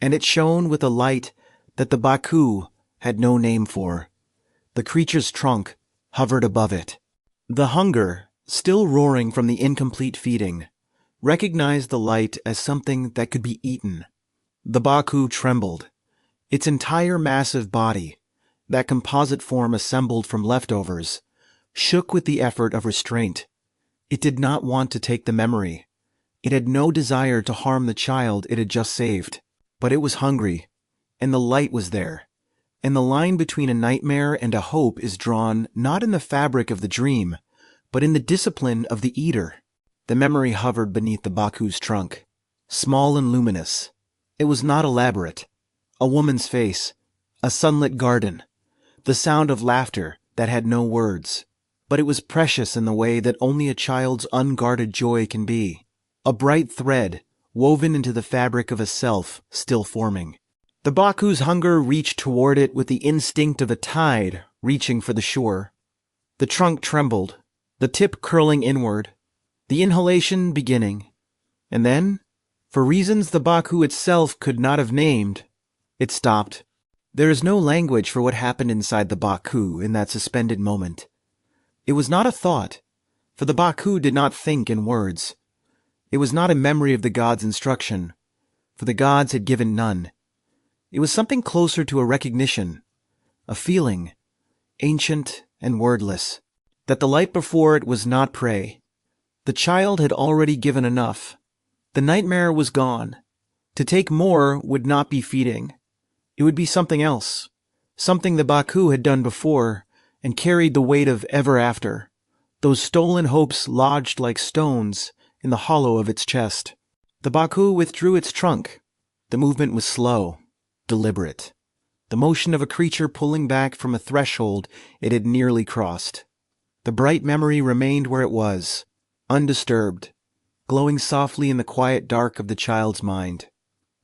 and it shone with a light that the Baku had no name for. The creature's trunk hovered above it. The hunger, still roaring from the incomplete feeding, recognized the light as something that could be eaten. The Baku trembled. Its entire massive body, that composite form assembled from leftovers, shook with the effort of restraint. It did not want to take the memory. It had no desire to harm the child it had just saved. But it was hungry, and the light was there, And the line between a nightmare and a hope is drawn not in the fabric of the dream, but in the discipline of the eater. The memory hovered beneath the Baku's trunk, small and luminous. It was not elaborate. A woman's face, a sunlit garden, the sound of laughter that had no words. But it was precious in the way that only a child's unguarded joy can be. A bright thread woven into the fabric of a self still forming. The Baku's hunger reached toward it with the instinct of a tide reaching for the shore. The trunk trembled, the tip curling inward, the inhalation beginning. And then, for reasons the Baku itself could not have named, it stopped. There is no language for what happened inside the Baku in that suspended moment. It was not a thought, for the Baku did not think in words. It was not a memory of the gods' instruction, for the gods had given none. It was something closer to a recognition, a feeling, ancient and wordless, that the light before it was not prey. The child had already given enough. The nightmare was gone. To take more would not be feeding. It would be something else, something the Baku had done before and carried the weight of ever after, those stolen hopes lodged like stones in the hollow of its chest. The Baku withdrew its trunk. The movement was slow, deliberate, the motion of a creature pulling back from a threshold it had nearly crossed. The bright memory remained where it was, undisturbed, glowing softly in the quiet dark of the child's mind.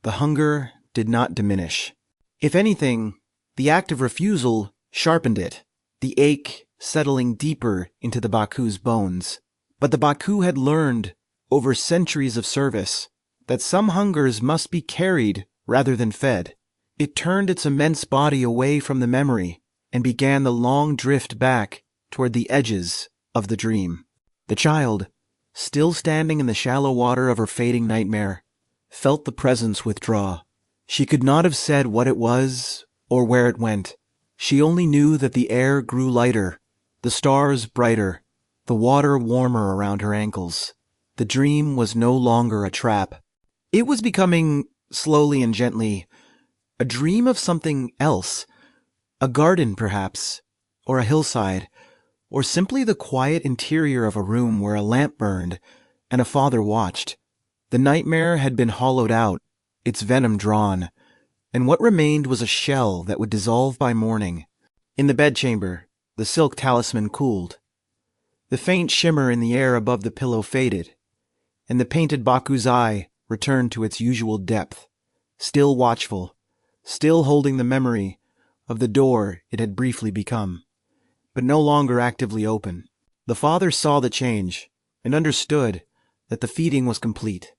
The hunger did not diminish. If anything, the act of refusal sharpened it, the ache settling deeper into the Baku's bones. But the Baku had learned, over centuries of service, that some hungers must be carried rather than fed. It turned its immense body away from the memory and began the long drift back toward the edges of the dream. The child, still standing in the shallow water of her fading nightmare, felt the presence withdraw. She could not have said what it was or where it went. She only knew that the air grew lighter, the stars brighter, the water warmer around her ankles. The dream was no longer a trap. It was becoming, slowly and gently, a dream of something else. A garden, perhaps, or a hillside, or simply the quiet interior of a room where a lamp burned and a father watched. The nightmare had been hollowed out, its venom drawn, and what remained was a shell that would dissolve by morning. In the bedchamber, the silk talisman cooled. The faint shimmer in the air above the pillow faded, and the painted Baku's eye returned to its usual depth, still watchful, still holding the memory of the door it had briefly become, but no longer actively open. The father saw the change and understood that the feeding was complete.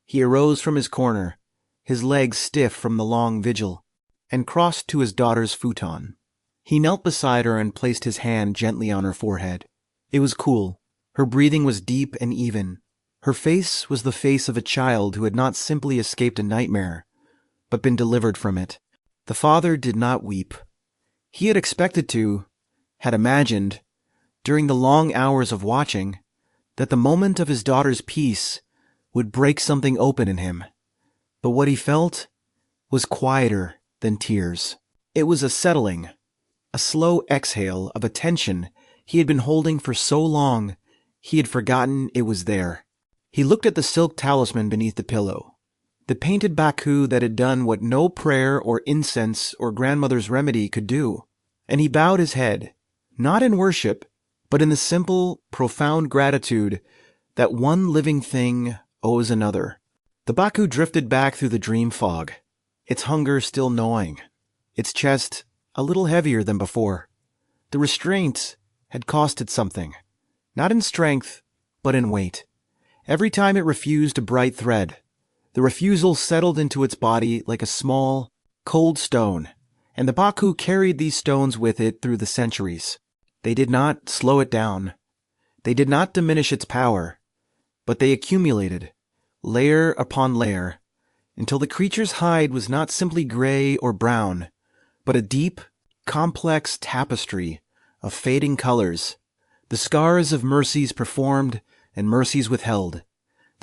He arose from his corner, his legs stiff from the long vigil, and crossed to his daughter's futon. He knelt beside her and placed his hand gently on her forehead. It was cool. Her breathing was deep and even. Her face was the face of a child who had not simply escaped a nightmare, but been delivered from it. The father did not weep. He had expected to, had imagined, during the long hours of watching, that the moment of his daughter's peace would break something open in him. But what he felt was quieter than tears. It was a settling, a slow exhale of a tension he had been holding for so long he had forgotten it was there. He looked at the silk talisman beneath the pillow, the painted Baku that had done what no prayer or incense or grandmother's remedy could do, and he bowed his head, not in worship, but in the simple, profound gratitude that one living thing owes another. The Baku drifted back through the dream fog, its hunger still gnawing, its chest a little heavier than before. The restraint had cost it something, not in strength, but in weight. Every time it refused a bright thread, the refusal settled into its body like a small, cold stone, and the Baku carried these stones with it through the centuries. They did not slow it down. They did not diminish its power, but they accumulated, layer upon layer, until the creature's hide was not simply gray or brown, but a deep, complex tapestry of fading colors, the scars of mercies performed and mercies withheld,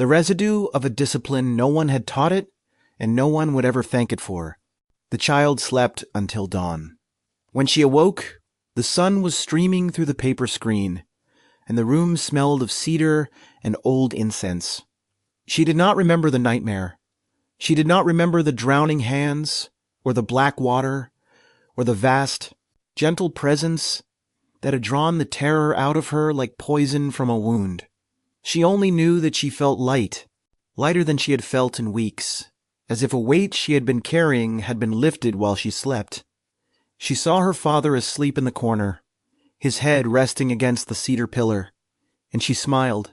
the residue of a discipline no one had taught it and no one would ever thank it for. The child slept until dawn. When she awoke, the sun was streaming through the paper screen, and the room smelled of cedar and old incense. She did not remember the nightmare. She did not remember the drowning hands, or the black water, or the vast, gentle presence that had drawn the terror out of her like poison from a wound. She only knew that she felt light, lighter than she had felt in weeks, as if a weight she had been carrying had been lifted while she slept. She saw her father asleep in the corner, his head resting against the cedar pillar, and she smiled.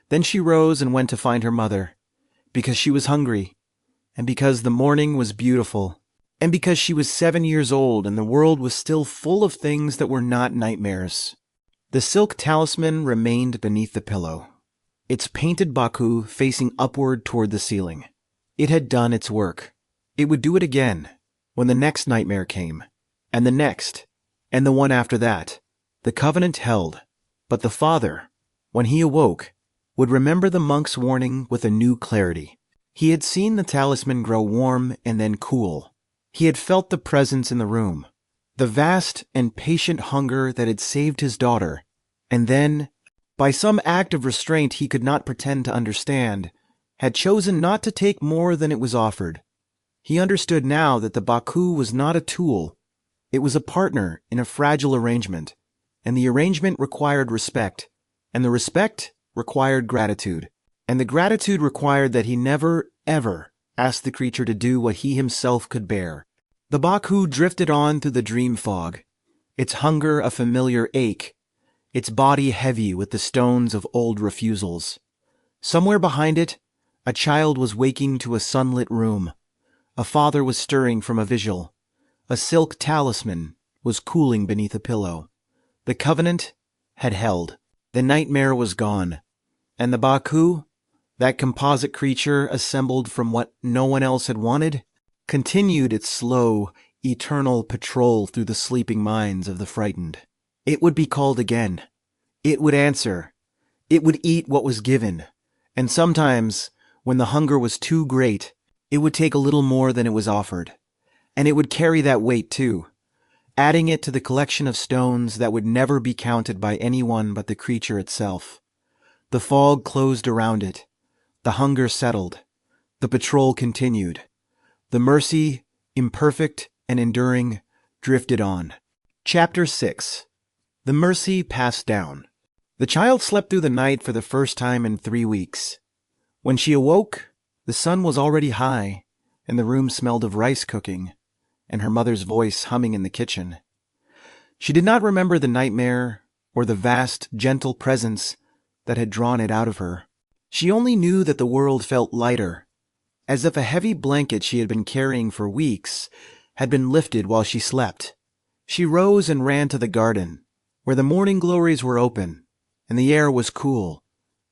Then she rose and went to find her mother, because she was hungry, and because the morning was beautiful, and because she was 7 years old and the world was still full of things that were not nightmares. The silk talisman remained beneath the pillow, its painted Baku facing upward toward the ceiling. It had done its work. It would do it again when the next nightmare came, and the next, and the one after that. The covenant held, but the father, when he awoke, would remember the monk's warning with a new clarity. He had seen the talisman grow warm and then cool. He had felt the presence in the room, the vast and patient hunger that had saved his daughter, and then, by some act of restraint he could not pretend to understand, had chosen not to take more than it was offered. He understood now that the Baku was not a tool. It was a partner in a fragile arrangement, and the arrangement required respect, and the respect required gratitude, and the gratitude required that he never, ever asked the creature to do what he himself could bear. The Baku drifted on through the dream fog, its hunger a familiar ache, its body heavy with the stones of old refusals. Somewhere behind it, a child was waking to a sunlit room. A father was stirring from a vigil. A silk talisman was cooling beneath a pillow. The covenant had held. The nightmare was gone. And the Baku, that composite creature assembled from what no one else had wanted, continued its slow, eternal patrol through the sleeping minds of the frightened. It would be called again. It would answer. It would eat what was given. And sometimes, when the hunger was too great, it would take a little more than it was offered. And it would carry that weight too, adding it to the collection of stones that would never be counted by anyone but the creature itself. The fog closed around it. The hunger settled. The patrol continued. The mercy, imperfect and enduring, drifted on. Chapter 6. The mercy passed down. The child slept through the night for the first time in 3 weeks. When she awoke, the sun was already high, and the room smelled of rice cooking, and her mother's voice humming in the kitchen. She did not remember the nightmare or the vast, gentle presence that had drawn it out of her. She only knew that the world felt lighter, as if a heavy blanket she had been carrying for weeks had been lifted while she slept. She rose and ran to the garden, where the morning glories were open, and the air was cool,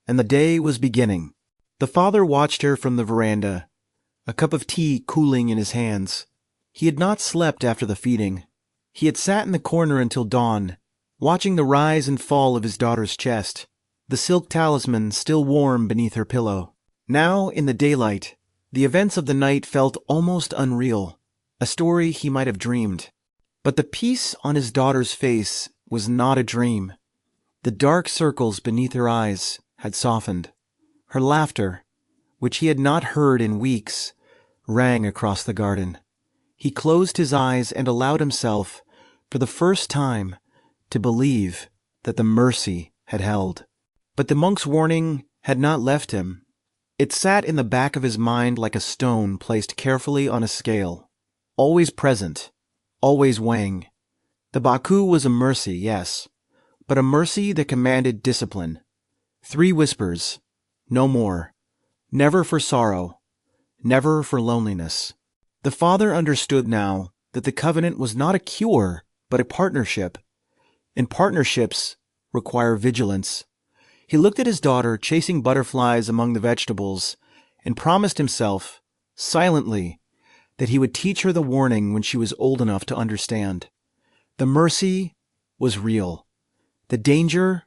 and the day was beginning. The father watched her from the veranda, a cup of tea cooling in his hands. He had not slept after the feeding. He had sat in the corner until dawn, watching the rise and fall of his daughter's chest, the silk talisman still warm beneath her pillow. Now, in the daylight, the events of the night felt almost unreal, a story he might have dreamed. But the peace on his daughter's face was not a dream. The dark circles beneath her eyes had softened. Her laughter, which he had not heard in weeks, rang across the garden. He closed his eyes and allowed himself, for the first time, to believe that the mercy had held. But the monk's warning had not left him. It sat in the back of his mind like a stone placed carefully on a scale, always present, always weighing. The Baku was a mercy, yes, but a mercy that commanded discipline. 3 whispers, no more, never for sorrow, never for loneliness. The father understood now that the covenant was not a cure, but a partnership, and partnerships require vigilance. He looked at his daughter chasing butterflies among the vegetables and promised himself, silently, that he would teach her the warning when she was old enough to understand. The mercy was real. The danger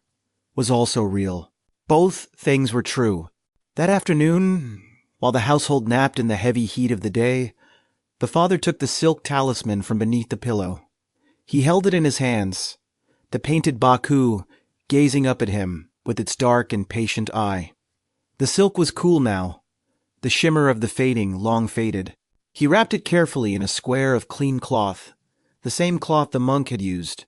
was also real. Both things were true. That afternoon, while the household napped in the heavy heat of the day, the father took the silk talisman from beneath the pillow. He held it in his hands, the painted Baku gazing up at him with its dark and patient eye. The silk was cool now, the shimmer of the fading long faded. He wrapped it carefully in a square of clean cloth, the same cloth the monk had used,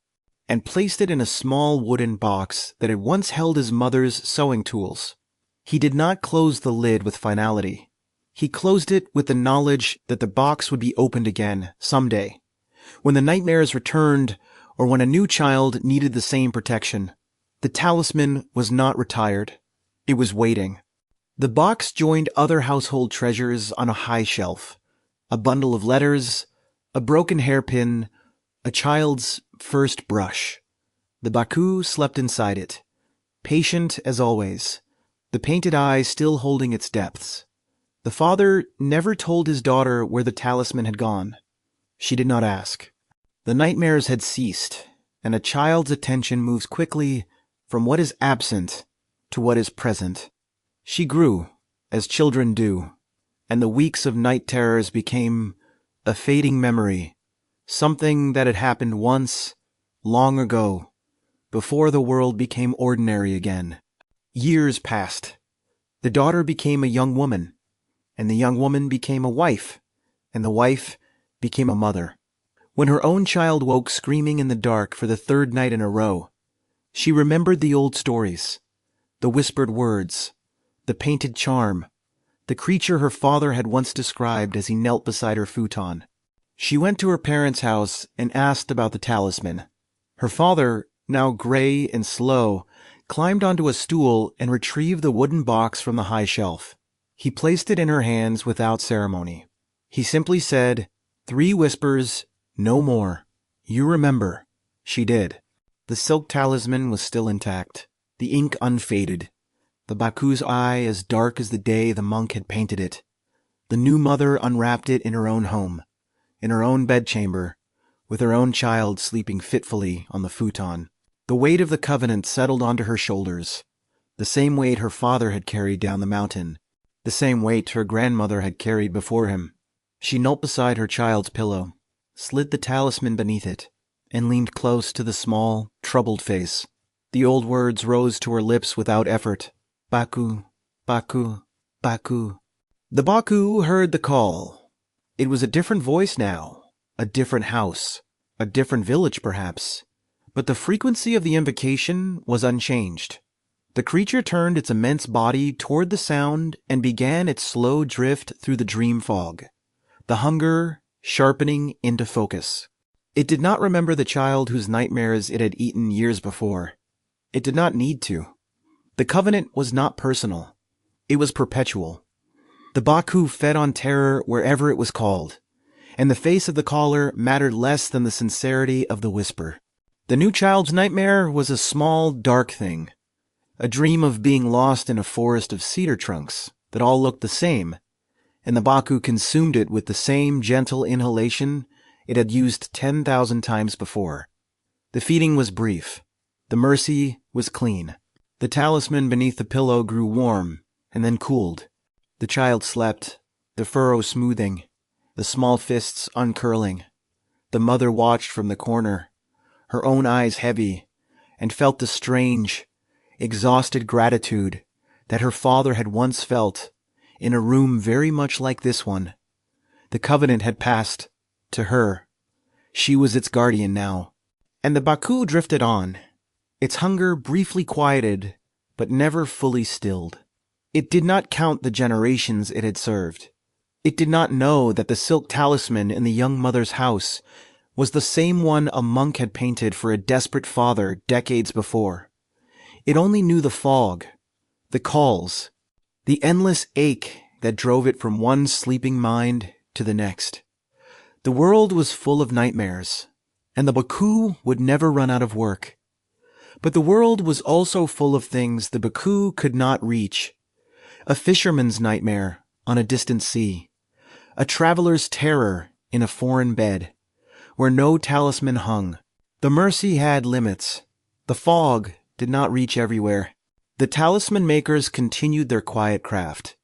and placed it in a small wooden box that had once held his mother's sewing tools. He did not close the lid with finality. He closed it with the knowledge that the box would be opened again someday, when the nightmares returned or when a new child needed the same protection. The talisman was not retired. It was waiting. The box joined other household treasures on a high shelf. A bundle of letters, a broken hairpin, a child's first brush. The Baku slept inside it, patient as always, the painted eye still holding its depths. The father never told his daughter where the talisman had gone. She did not ask. The nightmares had ceased, and a child's attention moves quickly from what is absent to what is present. She grew, as children do, and the weeks of night terrors became a fading memory, something that had happened once, long ago, before the world became ordinary again. Years passed. The daughter became a young woman, and the young woman became a wife, and the wife became a mother. When her own child woke screaming in the dark for the third night in a row, she remembered the old stories, the whispered words, the painted charm, the creature her father had once described as he knelt beside her futon. She went to her parents' house and asked about the talisman. Her father, now gray and slow, climbed onto a stool and retrieved the wooden box from the high shelf. He placed it in her hands without ceremony. He simply said, 3 whispers, no more. You remember. She did. The silk talisman was still intact, the ink unfaded, the Baku's eye as dark as the day the monk had painted it. The new mother unwrapped it in her own home, in her own bedchamber, with her own child sleeping fitfully on the futon. The weight of the covenant settled onto her shoulders, the same weight her father had carried down the mountain, the same weight her grandmother had carried before him. She knelt beside her child's pillow, slid the talisman beneath it, and leaned close to the small, troubled face. The old words rose to her lips without effort. Baku, Baku, Baku. The Baku heard the call. It was a different voice now, a different house, a different village perhaps, but the frequency of the invocation was unchanged. The creature turned its immense body toward the sound and began its slow drift through the dream fog, the hunger sharpening into focus. It did not remember the child whose nightmares it had eaten years before. It did not need to. The covenant was not personal. It was perpetual. The Baku fed on terror wherever it was called, and the face of the caller mattered less than the sincerity of the whisper. The new child's nightmare was a small, dark thing, a dream of being lost in a forest of cedar trunks that all looked the same, and the Baku consumed it with the same gentle inhalation it had used 10,000 times before. The feeding was brief. The mercy was clean. The talisman beneath the pillow grew warm and then cooled. The child slept, the furrow smoothing, the small fists uncurling. The mother watched from the corner, her own eyes heavy, and felt the strange, exhausted gratitude that her father had once felt in a room very much like this one. The covenant had passed to her. She was its guardian now. And the Baku drifted on, its hunger briefly quieted, but never fully stilled. It did not count the generations it had served. It did not know that the silk talisman in the young mother's house was the same one a monk had painted for a desperate father decades before. It only knew the fog, the calls, the endless ache that drove it from one sleeping mind to the next. The world was full of nightmares, and the Baku would never run out of work. But the world was also full of things the Baku could not reach. A fisherman's nightmare on a distant sea, a traveler's terror in a foreign bed, where no talisman hung. The mercy had limits. The fog did not reach everywhere. The talisman makers continued their quiet craft.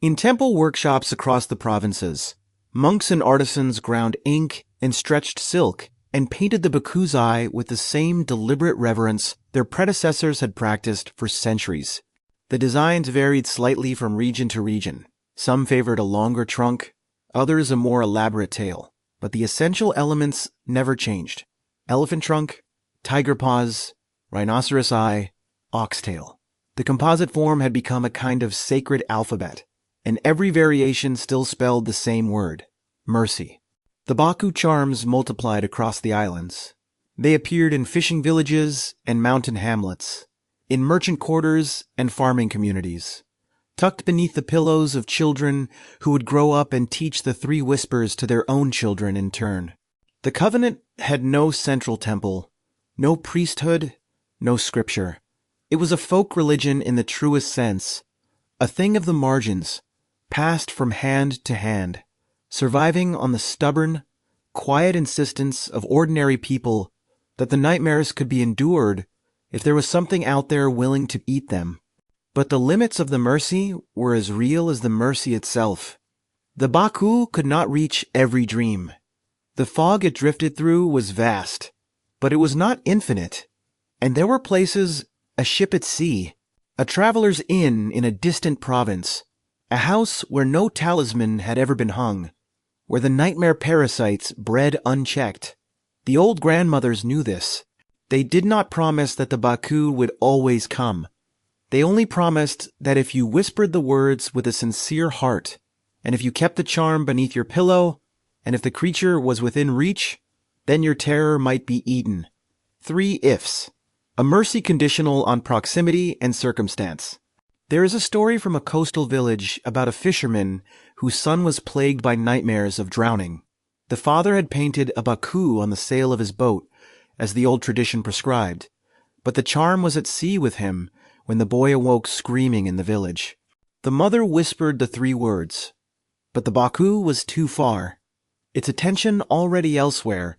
In temple workshops across the provinces, monks and artisans ground ink and stretched silk and painted the Baku's eye with the same deliberate reverence their predecessors had practiced for centuries. The designs varied slightly from region to region. Some favored a longer trunk, others a more elaborate tail, but the essential elements never changed. Elephant trunk, tiger paws, rhinoceros eye, ox tail. The composite form had become a kind of sacred alphabet, and every variation still spelled the same word, mercy. The Baku charms multiplied across the islands. They appeared in fishing villages and mountain hamlets, in merchant quarters and farming communities, tucked beneath the pillows of children who would grow up and teach the three whispers to their own children in turn. The covenant had no central temple, no priesthood, no scripture. It was a folk religion in the truest sense, a thing of the margins, passed from hand to hand, surviving on the stubborn, quiet insistence of ordinary people that the nightmares could be endured if there was something out there willing to eat them. But the limits of the mercy were as real as the mercy itself. The Baku could not reach every dream. The fog it drifted through was vast, but it was not infinite, and there were places, a ship at sea, a traveler's inn in a distant province, a house where no talisman had ever been hung, where the nightmare parasites bred unchecked. The old grandmothers knew this. They did not promise that the Baku would always come. They only promised that if you whispered the words with a sincere heart, and if you kept the charm beneath your pillow, and if the creature was within reach, then your terror might be eaten. 3 ifs. A mercy conditional on proximity and circumstance. There is a story from a coastal village about a fisherman whose son was plagued by nightmares of drowning. The father had painted a Baku on the sail of his boat, as the old tradition prescribed, but the charm was at sea with him when the boy awoke screaming in the village. The mother whispered the 3 words, but the Baku was too far, its attention already elsewhere,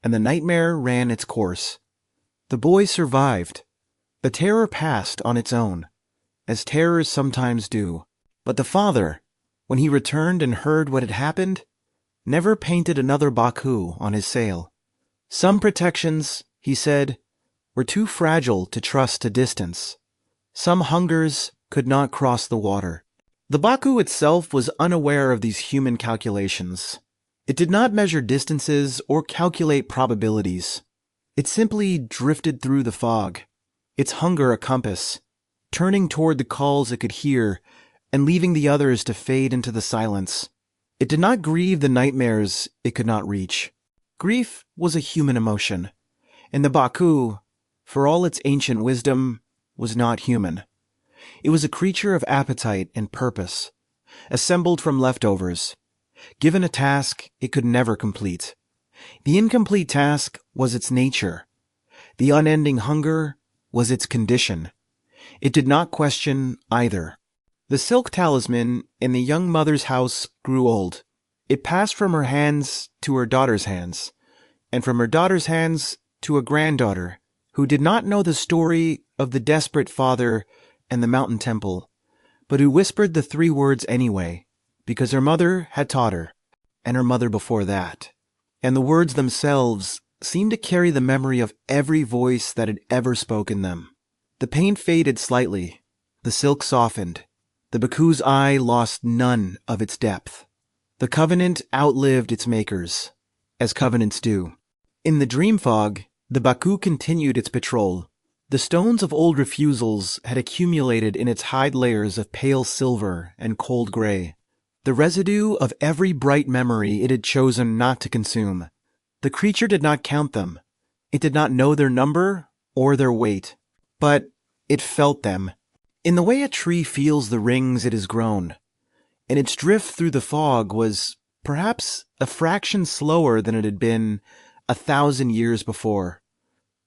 and the nightmare ran its course. The boy survived. The terror passed on its own, as terrors sometimes do. But the father, when he returned and heard what had happened, never painted another Baku on his sail. Some protections, he said, were too fragile to trust to distance. Some hungers could not cross the water. The Baku itself was unaware of these human calculations. It did not measure distances or calculate probabilities. It simply drifted through the fog, its hunger a compass, turning toward the calls it could hear and leaving the others to fade into the silence. It did not grieve the nightmares it could not reach. Grief was a human emotion, and the Baku, for all its ancient wisdom, was not human. It was a creature of appetite and purpose, assembled from leftovers. Given a task it could never complete. The incomplete task was its nature. The unending hunger was its condition. It did not question either. The silk talisman in the young mother's house grew old. It passed from her hands to her daughter's hands, and from her daughter's hands to a granddaughter who did not know the story of the desperate father and the mountain temple, but who whispered the 3 words anyway, because her mother had taught her, and her mother before that. And the words themselves seemed to carry the memory of every voice that had ever spoken them. The paint faded slightly. The silk softened. The Baku's eye lost none of its depth. The covenant outlived its makers, as covenants do. In the dream fog, the Baku continued its patrol. The stones of old refusals had accumulated in its hide layers of pale silver and cold gray. The residue of every bright memory it had chosen not to consume. The creature did not count them. It did not know their number or their weight. But it felt them, in the way a tree feels the rings it has grown. And its drift through the fog was, perhaps, a fraction slower than it had been 1,000 years before.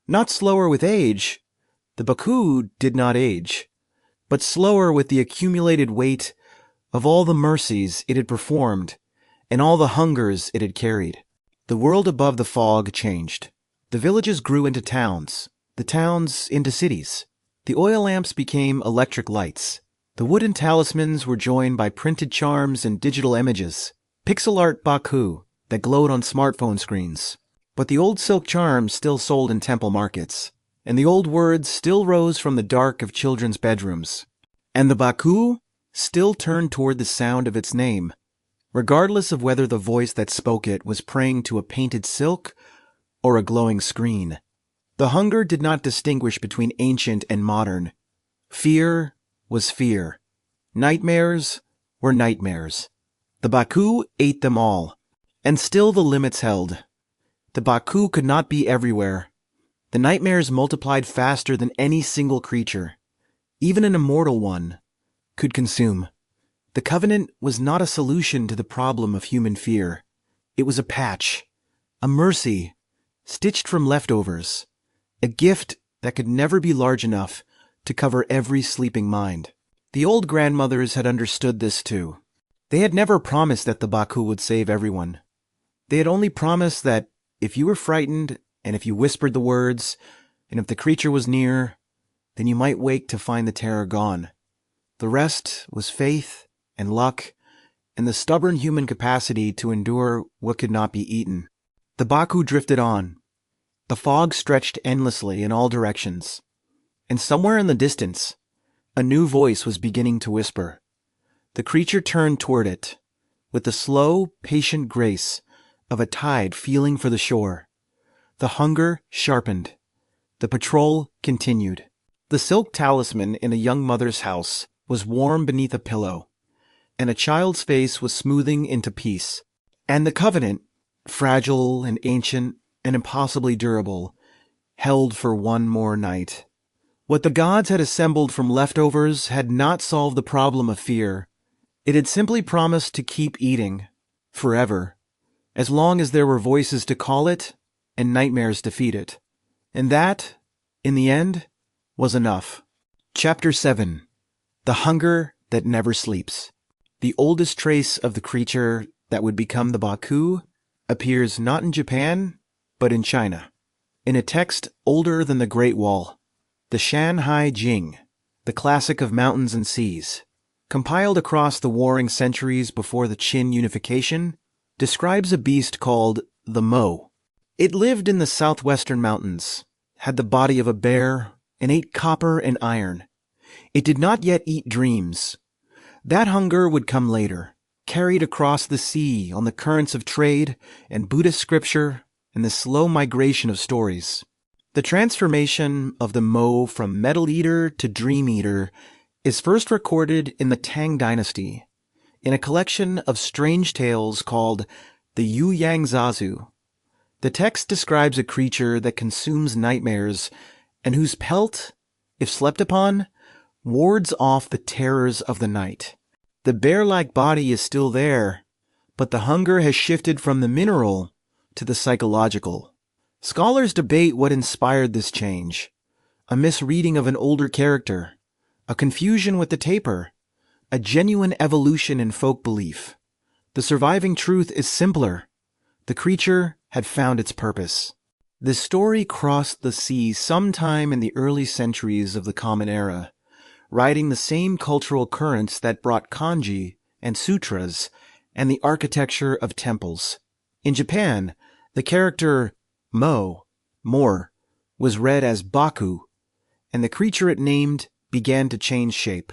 Not slower with age. The Baku did not age. But slower with the accumulated weight of all the mercies it had performed and all the hungers it had carried. The world above the fog changed. The villages grew into towns, the towns into cities. The oil lamps became electric lights. The wooden talismans were joined by printed charms and digital images, pixel art Baku that glowed on smartphone screens. But the old silk charms still sold in temple markets, and the old words still rose from the dark of children's bedrooms. And the Baku still turned toward the sound of its name, regardless of whether the voice that spoke it was praying to a painted silk or a glowing screen. The hunger did not distinguish between ancient and modern. Fear was fear. Nightmares were nightmares. The Baku ate them all, and still the limits held. The Baku could not be everywhere. The nightmares multiplied faster than any single creature, even an immortal one, could consume. The Covenant was not a solution to the problem of human fear. It was a patch, a mercy, stitched from leftovers, a gift that could never be large enough to cover every sleeping mind. The old grandmothers had understood this too. They had never promised that the Baku would save everyone. They had only promised that if you were frightened, and if you whispered the words, and if the creature was near, then you might wake to find the terror gone. The rest was faith and luck and the stubborn human capacity to endure what could not be eaten. The Baku drifted on. The fog stretched endlessly in all directions. And somewhere in the distance, a new voice was beginning to whisper. The creature turned toward it, with the slow, patient grace of a tide feeling for the shore. The hunger sharpened. The patrol continued. The silk talisman in a young mother's house was warm beneath a pillow, and a child's face was smoothing into peace. And the Covenant, fragile and ancient and impossibly durable, held for one more night. What the gods had assembled from leftovers had not solved the problem of fear. It had simply promised to keep eating, forever, as long as there were voices to call it and nightmares to feed it. And that, in the end, was enough. Chapter 7. The Hunger That Never Sleeps. The oldest trace of the creature that would become the Baku appears not in Japan, but in China, in a text older than the Great Wall. The Shan Hai Jing, the classic of mountains and seas, compiled across the warring centuries before the Qin unification, describes a beast called the Mo. It lived in the southwestern mountains, had the body of a bear, and ate copper and iron. It did not yet eat dreams. That hunger would come later, carried across the sea on the currents of trade and Buddhist scripture and the slow migration of stories. The transformation of the Mo from metal eater to dream eater is first recorded in the Tang dynasty, in a collection of strange tales called the Youyang Zazu. The text describes a creature that consumes nightmares and whose pelt, if slept upon, wards off the terrors of the night. The bear-like body is still there, but the hunger has shifted from the mineral to the psychological. Scholars debate what inspired this change: a misreading of an older character, a confusion with the taper, a genuine evolution in folk belief. The surviving truth is simpler. The creature had found its purpose. The story crossed the sea sometime in the early centuries of the Common Era, riding the same cultural currents that brought kanji and sutras and the architecture of temples. In Japan, the character More, was read as Baku, and the creature it named began to change shape.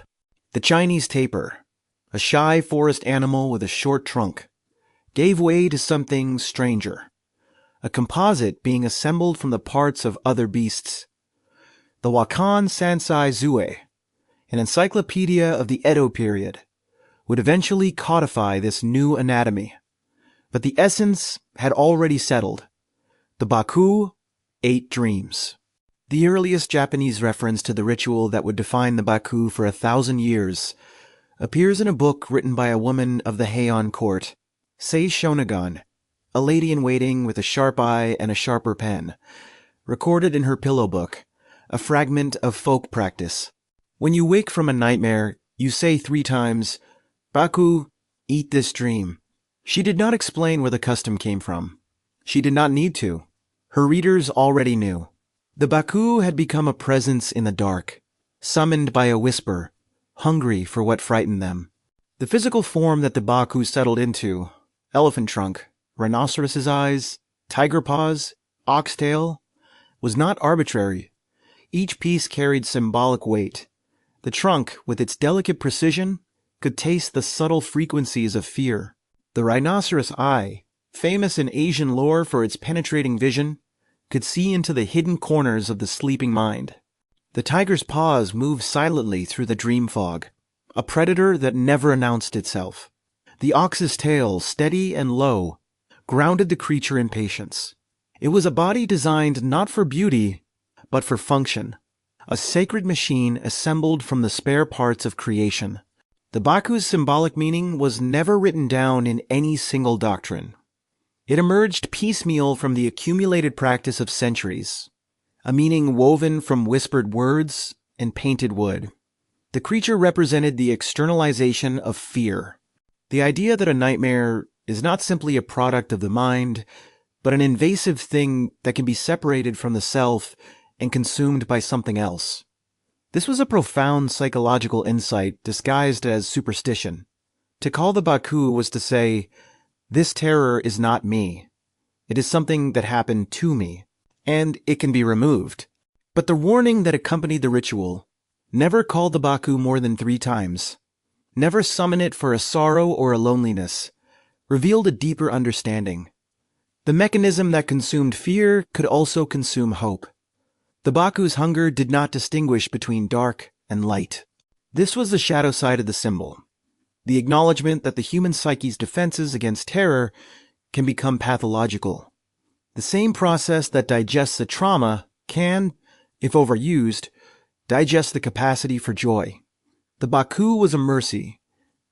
The Chinese tapir, a shy forest animal with a short trunk, gave way to something stranger, a composite being assembled from the parts of other beasts. The Wakan Sansai Zue, an encyclopedia of the Edo period, would eventually codify this new anatomy. But the essence had already settled. The Baku ate dreams. The earliest Japanese reference to the ritual that would define the Baku for 1,000 years appears in a book written by a woman of the Heian court, Sei Shōnagon, a lady-in-waiting with a sharp eye and a sharper pen, recorded in her pillow book, a fragment of folk practice. When you wake from a nightmare, you say 3 times, "Baku, eat this dream." She did not explain where the custom came from. She did not need to. Her readers already knew. The Baku had become a presence in the dark, summoned by a whisper, hungry for what frightened them. The physical form that the Baku settled into, elephant trunk, rhinoceros's eyes, tiger paws, oxtail, was not arbitrary. Each piece carried symbolic weight. The trunk, with its delicate precision, could taste the subtle frequencies of fear. The rhinoceros eye, famous in Asian lore for its penetrating vision, could see into the hidden corners of the sleeping mind. The tiger's paws moved silently through the dream fog, a predator that never announced itself. The ox's tail, steady and low, grounded the creature in patience. It was a body designed not for beauty, but for function, a sacred machine assembled from the spare parts of creation. The Baku's symbolic meaning was never written down in any single doctrine. It emerged piecemeal from the accumulated practice of centuries, a meaning woven from whispered words and painted wood. The creature represented the externalization of fear, the idea that a nightmare is not simply a product of the mind, but an invasive thing that can be separated from the self and consumed by something else. This was a profound psychological insight disguised as superstition. To call the Baku was to say, this terror is not me. It is something that happened to me, and it can be removed. But the warning that accompanied the ritual, never call the Baku more than 3 times, never summon it for a sorrow or a loneliness, revealed a deeper understanding. The mechanism that consumed fear could also consume hope. The Baku's hunger did not distinguish between dark and light. This was the shadow side of the symbol, the acknowledgement that the human psyche's defenses against terror can become pathological. The same process that digests a trauma can, if overused, digest the capacity for joy. The Baku was a mercy,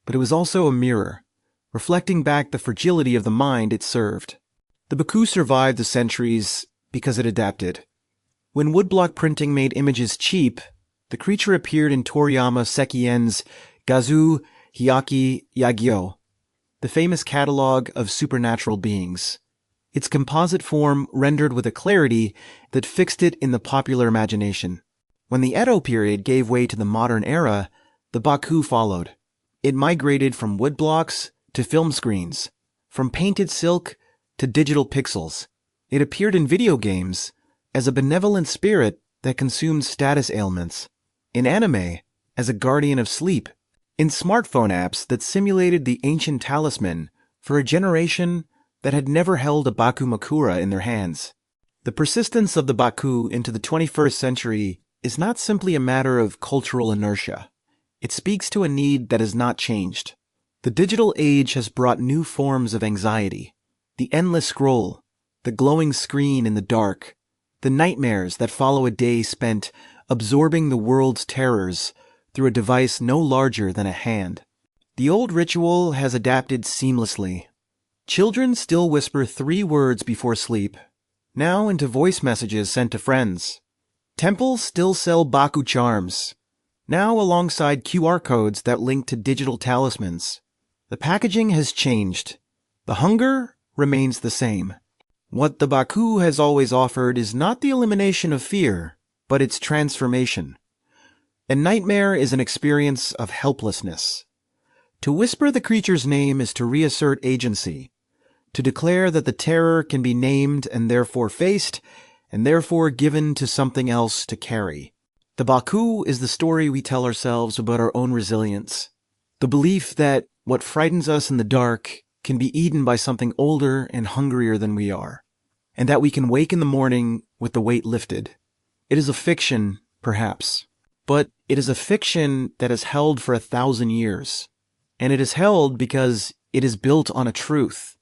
but it was also a mirror, reflecting back the fragility of the mind it served. The Baku survived the centuries because it adapted. When woodblock printing made images cheap, the creature appeared in Toriyama Sekien's Gazu Hyaki Yagyo, the famous catalog of supernatural beings. Its composite form rendered with a clarity that fixed it in the popular imagination. When the Edo period gave way to the modern era, the Baku followed. It migrated from woodblocks to film screens, from painted silk to digital pixels. It appeared in video games as a benevolent spirit that consumed status ailments, in anime as a guardian of sleep, in smartphone apps that simulated the ancient talisman for a generation that had never held a Baku makura in their hands. The persistence of the Baku into the 21st century is not simply a matter of cultural inertia. It speaks to a need that has not changed. The digital age has brought new forms of anxiety. The endless scroll, the glowing screen in the dark, the nightmares that follow a day spent absorbing the world's terrors through a device no larger than a hand. The old ritual has adapted seamlessly. Children still whisper 3 words before sleep, now into voice messages sent to friends. Temples still sell Baku charms, now alongside QR codes that link to digital talismans. The packaging has changed. The hunger remains the same. What the Baku has always offered is not the elimination of fear, but its transformation. A nightmare is an experience of helplessness. To whisper the creature's name is to reassert agency, to declare that the terror can be named and therefore faced, and therefore given to something else to carry. The Baku is the story we tell ourselves about our own resilience, the belief that what frightens us in the dark can be eaten by something older and hungrier than we are, and that we can wake in the morning with the weight lifted. It is a fiction, perhaps, but it is a fiction that is held for 1,000 years, and it is held because it is built on a truth,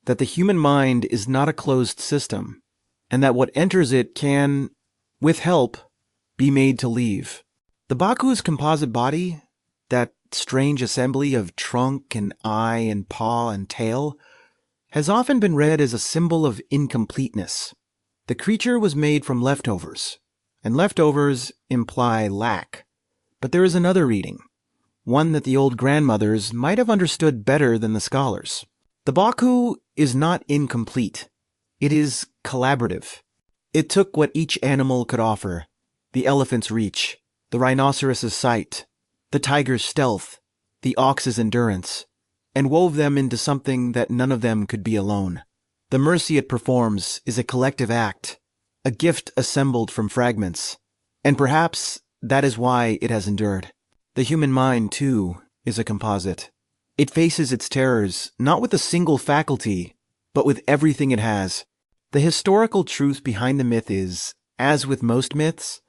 that the human mind is not a closed system, and that what enters it can, with help, be made to leave. The Baku's composite body, that strange assembly of trunk and eye and paw and tail, has often been read as a symbol of incompleteness. The creature was made from leftovers, and leftovers imply lack. But there is another reading, one that the old grandmothers might have understood better than the scholars. The Baku is not incomplete. It is collaborative. It took what each animal could offer, the elephant's reach, the rhinoceros's sight, the tiger's stealth, the ox's endurance, and wove them into something that none of them could be alone. The mercy it performs is a collective act, a gift assembled from fragments. And perhaps that is why it has endured. The human mind, too, is a composite. It faces its terrors not with a single faculty, but with everything it has. The historical truth behind the myth is, as with most myths,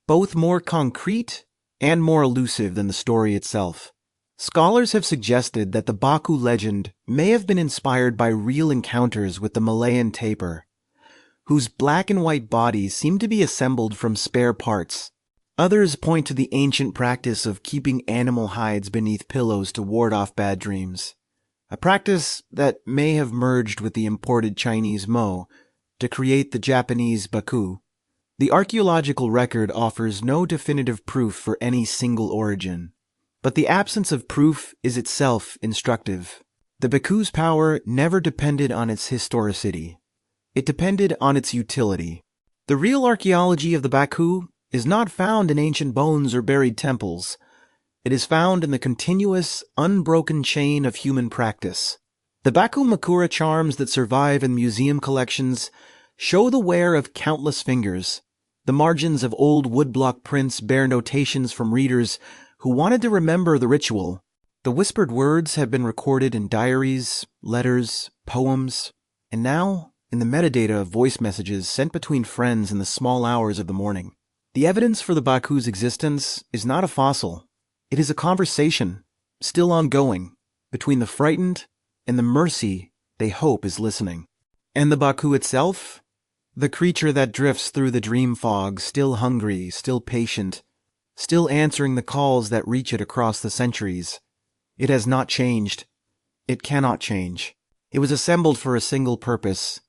both more concrete and more elusive than the story itself. Scholars have suggested that the Baku legend may have been inspired by real encounters with the Malayan tapir, whose black and white bodies seem to be assembled from spare parts. Others point to the ancient practice of keeping animal hides beneath pillows to ward off bad dreams, a practice that may have merged with the imported Chinese mo to create the Japanese Baku. The archaeological record offers no definitive proof for any single origin, but the absence of proof is itself instructive. The Baku's power never depended on its historicity. It depended on its utility. The real archaeology of the Baku is not found in ancient bones or buried temples. It is found in the continuous, unbroken chain of human practice. The Baku makura charms that survive in museum collections show the wear of countless fingers. The margins of old woodblock prints bear notations from readers who wanted to remember the ritual. The whispered words have been recorded in diaries, letters, poems, and now in the metadata of voice messages sent between friends in the small hours of the morning. The evidence for the Baku's existence is not a fossil. It is a conversation, still ongoing, between the frightened and the mercy they hope is listening. And the Baku itself? The creature that drifts through the dream fog, still hungry, still patient, still answering the calls that reach it across the centuries. It has not changed. It cannot change. It was assembled for a single purpose,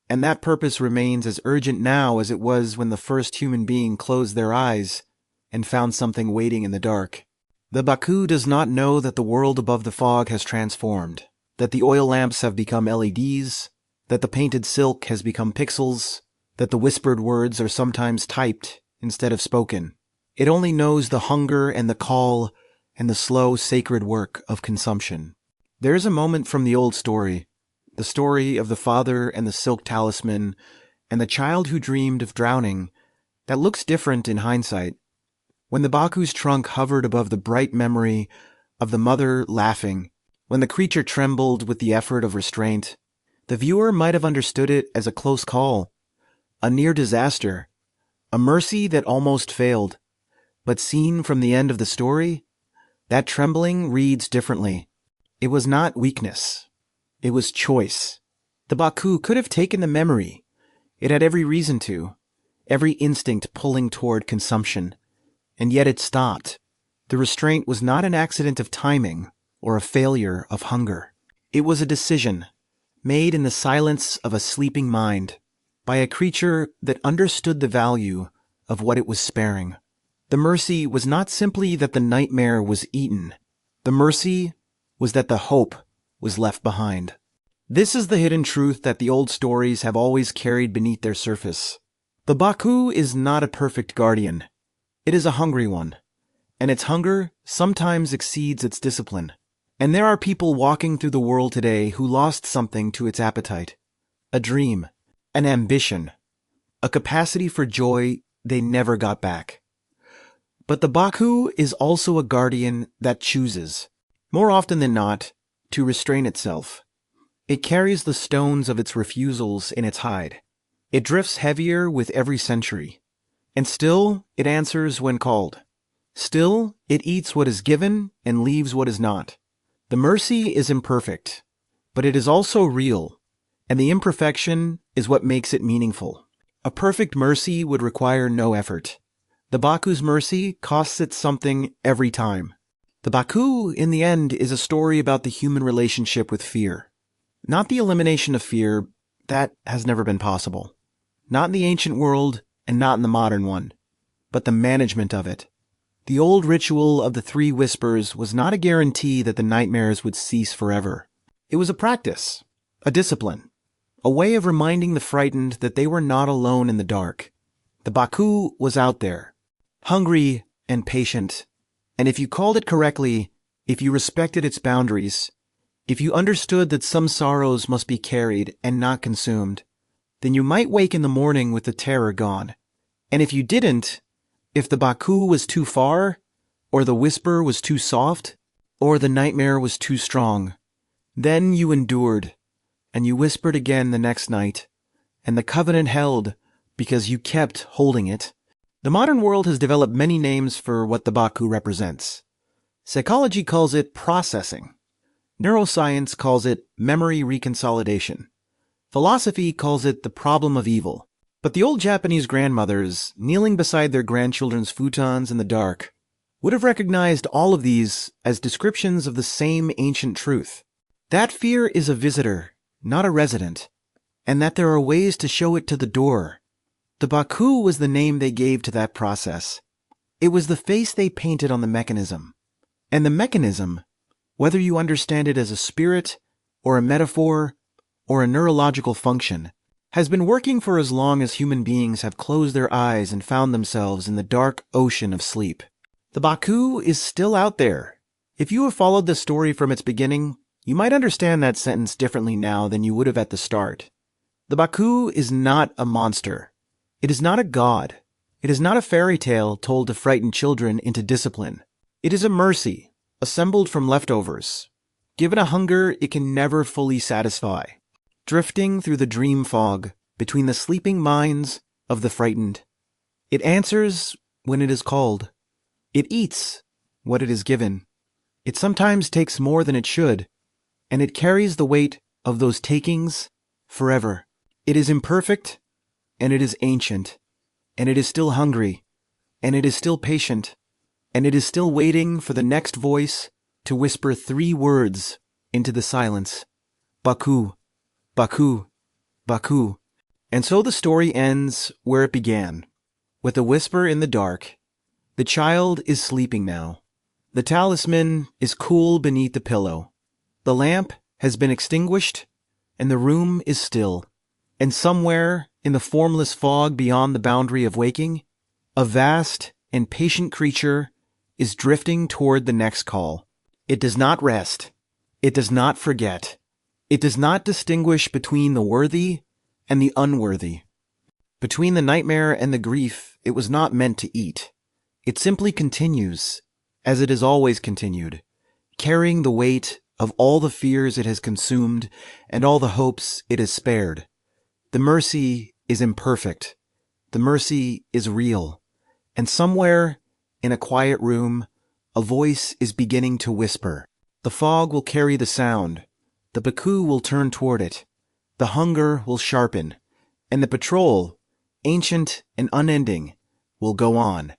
and that purpose remains as urgent now as it was when the first human being closed their eyes and found something waiting in the dark. The Baku does not know that the world above the fog has transformed, that the oil lamps have become LEDs, that the painted silk has become pixels, that the whispered words are sometimes typed instead of spoken. It only knows the hunger and the call and the slow, sacred work of consumption. There is a moment from the old story, the story of the father and the silk talisman and the child who dreamed of drowning, that looks different in hindsight. When the Baku's trunk hovered above the bright memory of the mother laughing, when the creature trembled with the effort of restraint, the viewer might have understood it as a close call, a near disaster, a mercy that almost failed. But seen from the end of the story, that trembling reads differently. It was not weakness. It was choice. The Baku could have taken the memory. It had every reason to, every instinct pulling toward consumption. And yet it stopped. The restraint was not an accident of timing or a failure of hunger. It was a decision made in the silence of a sleeping mind by a creature that understood the value of what it was sparing. The mercy was not simply that the nightmare was eaten. The mercy was that the hope was left behind. This is the hidden truth that the old stories have always carried beneath their surface. The Baku is not a perfect guardian. It is a hungry one, and its hunger sometimes exceeds its discipline. And there are people walking through the world today who lost something to its appetite. A dream, an ambition, a capacity for joy they never got back. But the Baku is also a guardian that chooses, more often than not, to restrain itself. It carries the stones of its refusals in its hide. It drifts heavier with every century. And still, it answers when called. Still, it eats what is given and leaves what is not. The mercy is imperfect, but it is also real, and the imperfection is what makes it meaningful. A perfect mercy would require no effort. The Baku's mercy costs it something every time. The Baku, in the end, is a story about the human relationship with fear. Not the elimination of fear, that has never been possible. Not in the ancient world, and not in the modern one, but the management of it. The old ritual of the three whispers was not a guarantee that the nightmares would cease forever. It was a practice, a discipline, a way of reminding the frightened that they were not alone in the dark. The Baku was out there, hungry and patient, and if you called it correctly, if you respected its boundaries, If you understood that some sorrows must be carried and not consumed, then you might wake in the morning with the terror gone. And if you didn't, if the Baku was too far, or the whisper was too soft, or the nightmare was too strong, then you endured, and you whispered again the next night, and the covenant held because you kept holding it. The modern world has developed many names for what the Baku represents. Psychology calls it processing. Neuroscience calls it memory reconsolidation. Philosophy calls it the problem of evil. But the old Japanese grandmothers, kneeling beside their grandchildren's futons in the dark, would have recognized all of these as descriptions of the same ancient truth. That fear is a visitor, not a resident, and that there are ways to show it to the door. The Baku was the name they gave to that process. It was the face they painted on the mechanism. And the mechanism, whether you understand it as a spirit, or a metaphor, or a neurological function, has been working for as long as human beings have closed their eyes and found themselves in the dark ocean of sleep. The Baku is still out there. If you have followed the story from its beginning, you might understand that sentence differently now than you would have at the start. The Baku is not a monster. It is not a god. It is not a fairy tale told to frighten children into discipline. It is a mercy, assembled from leftovers. Given a hunger it can never fully satisfy, drifting through the dream fog between the sleeping minds of the frightened. It answers when it is called. It eats what it is given. It sometimes takes more than it should, and it carries the weight of those takings forever. It is imperfect, and it is ancient, and it is still hungry, and it is still patient, and it is still waiting for the next voice to whisper 3 words into the silence. Baku, Baku, Baku. And so the story ends where it began, with a whisper in the dark. The child is sleeping now. The talisman is cool beneath the pillow. The lamp has been extinguished, and the room is still. And somewhere in the formless fog beyond the boundary of waking, a vast and patient creature is drifting toward the next call. It does not rest. It does not forget. It does not distinguish between the worthy and the unworthy. Between the nightmare and the grief, it was not meant to eat. It simply continues, as it has always continued, carrying the weight of all the fears it has consumed and all the hopes it has spared. The mercy is imperfect. The mercy is real. And somewhere in a quiet room, a voice is beginning to whisper. The fog will carry the sound. The Baku will turn toward it. The hunger will sharpen. And the patrol, ancient and unending, will go on.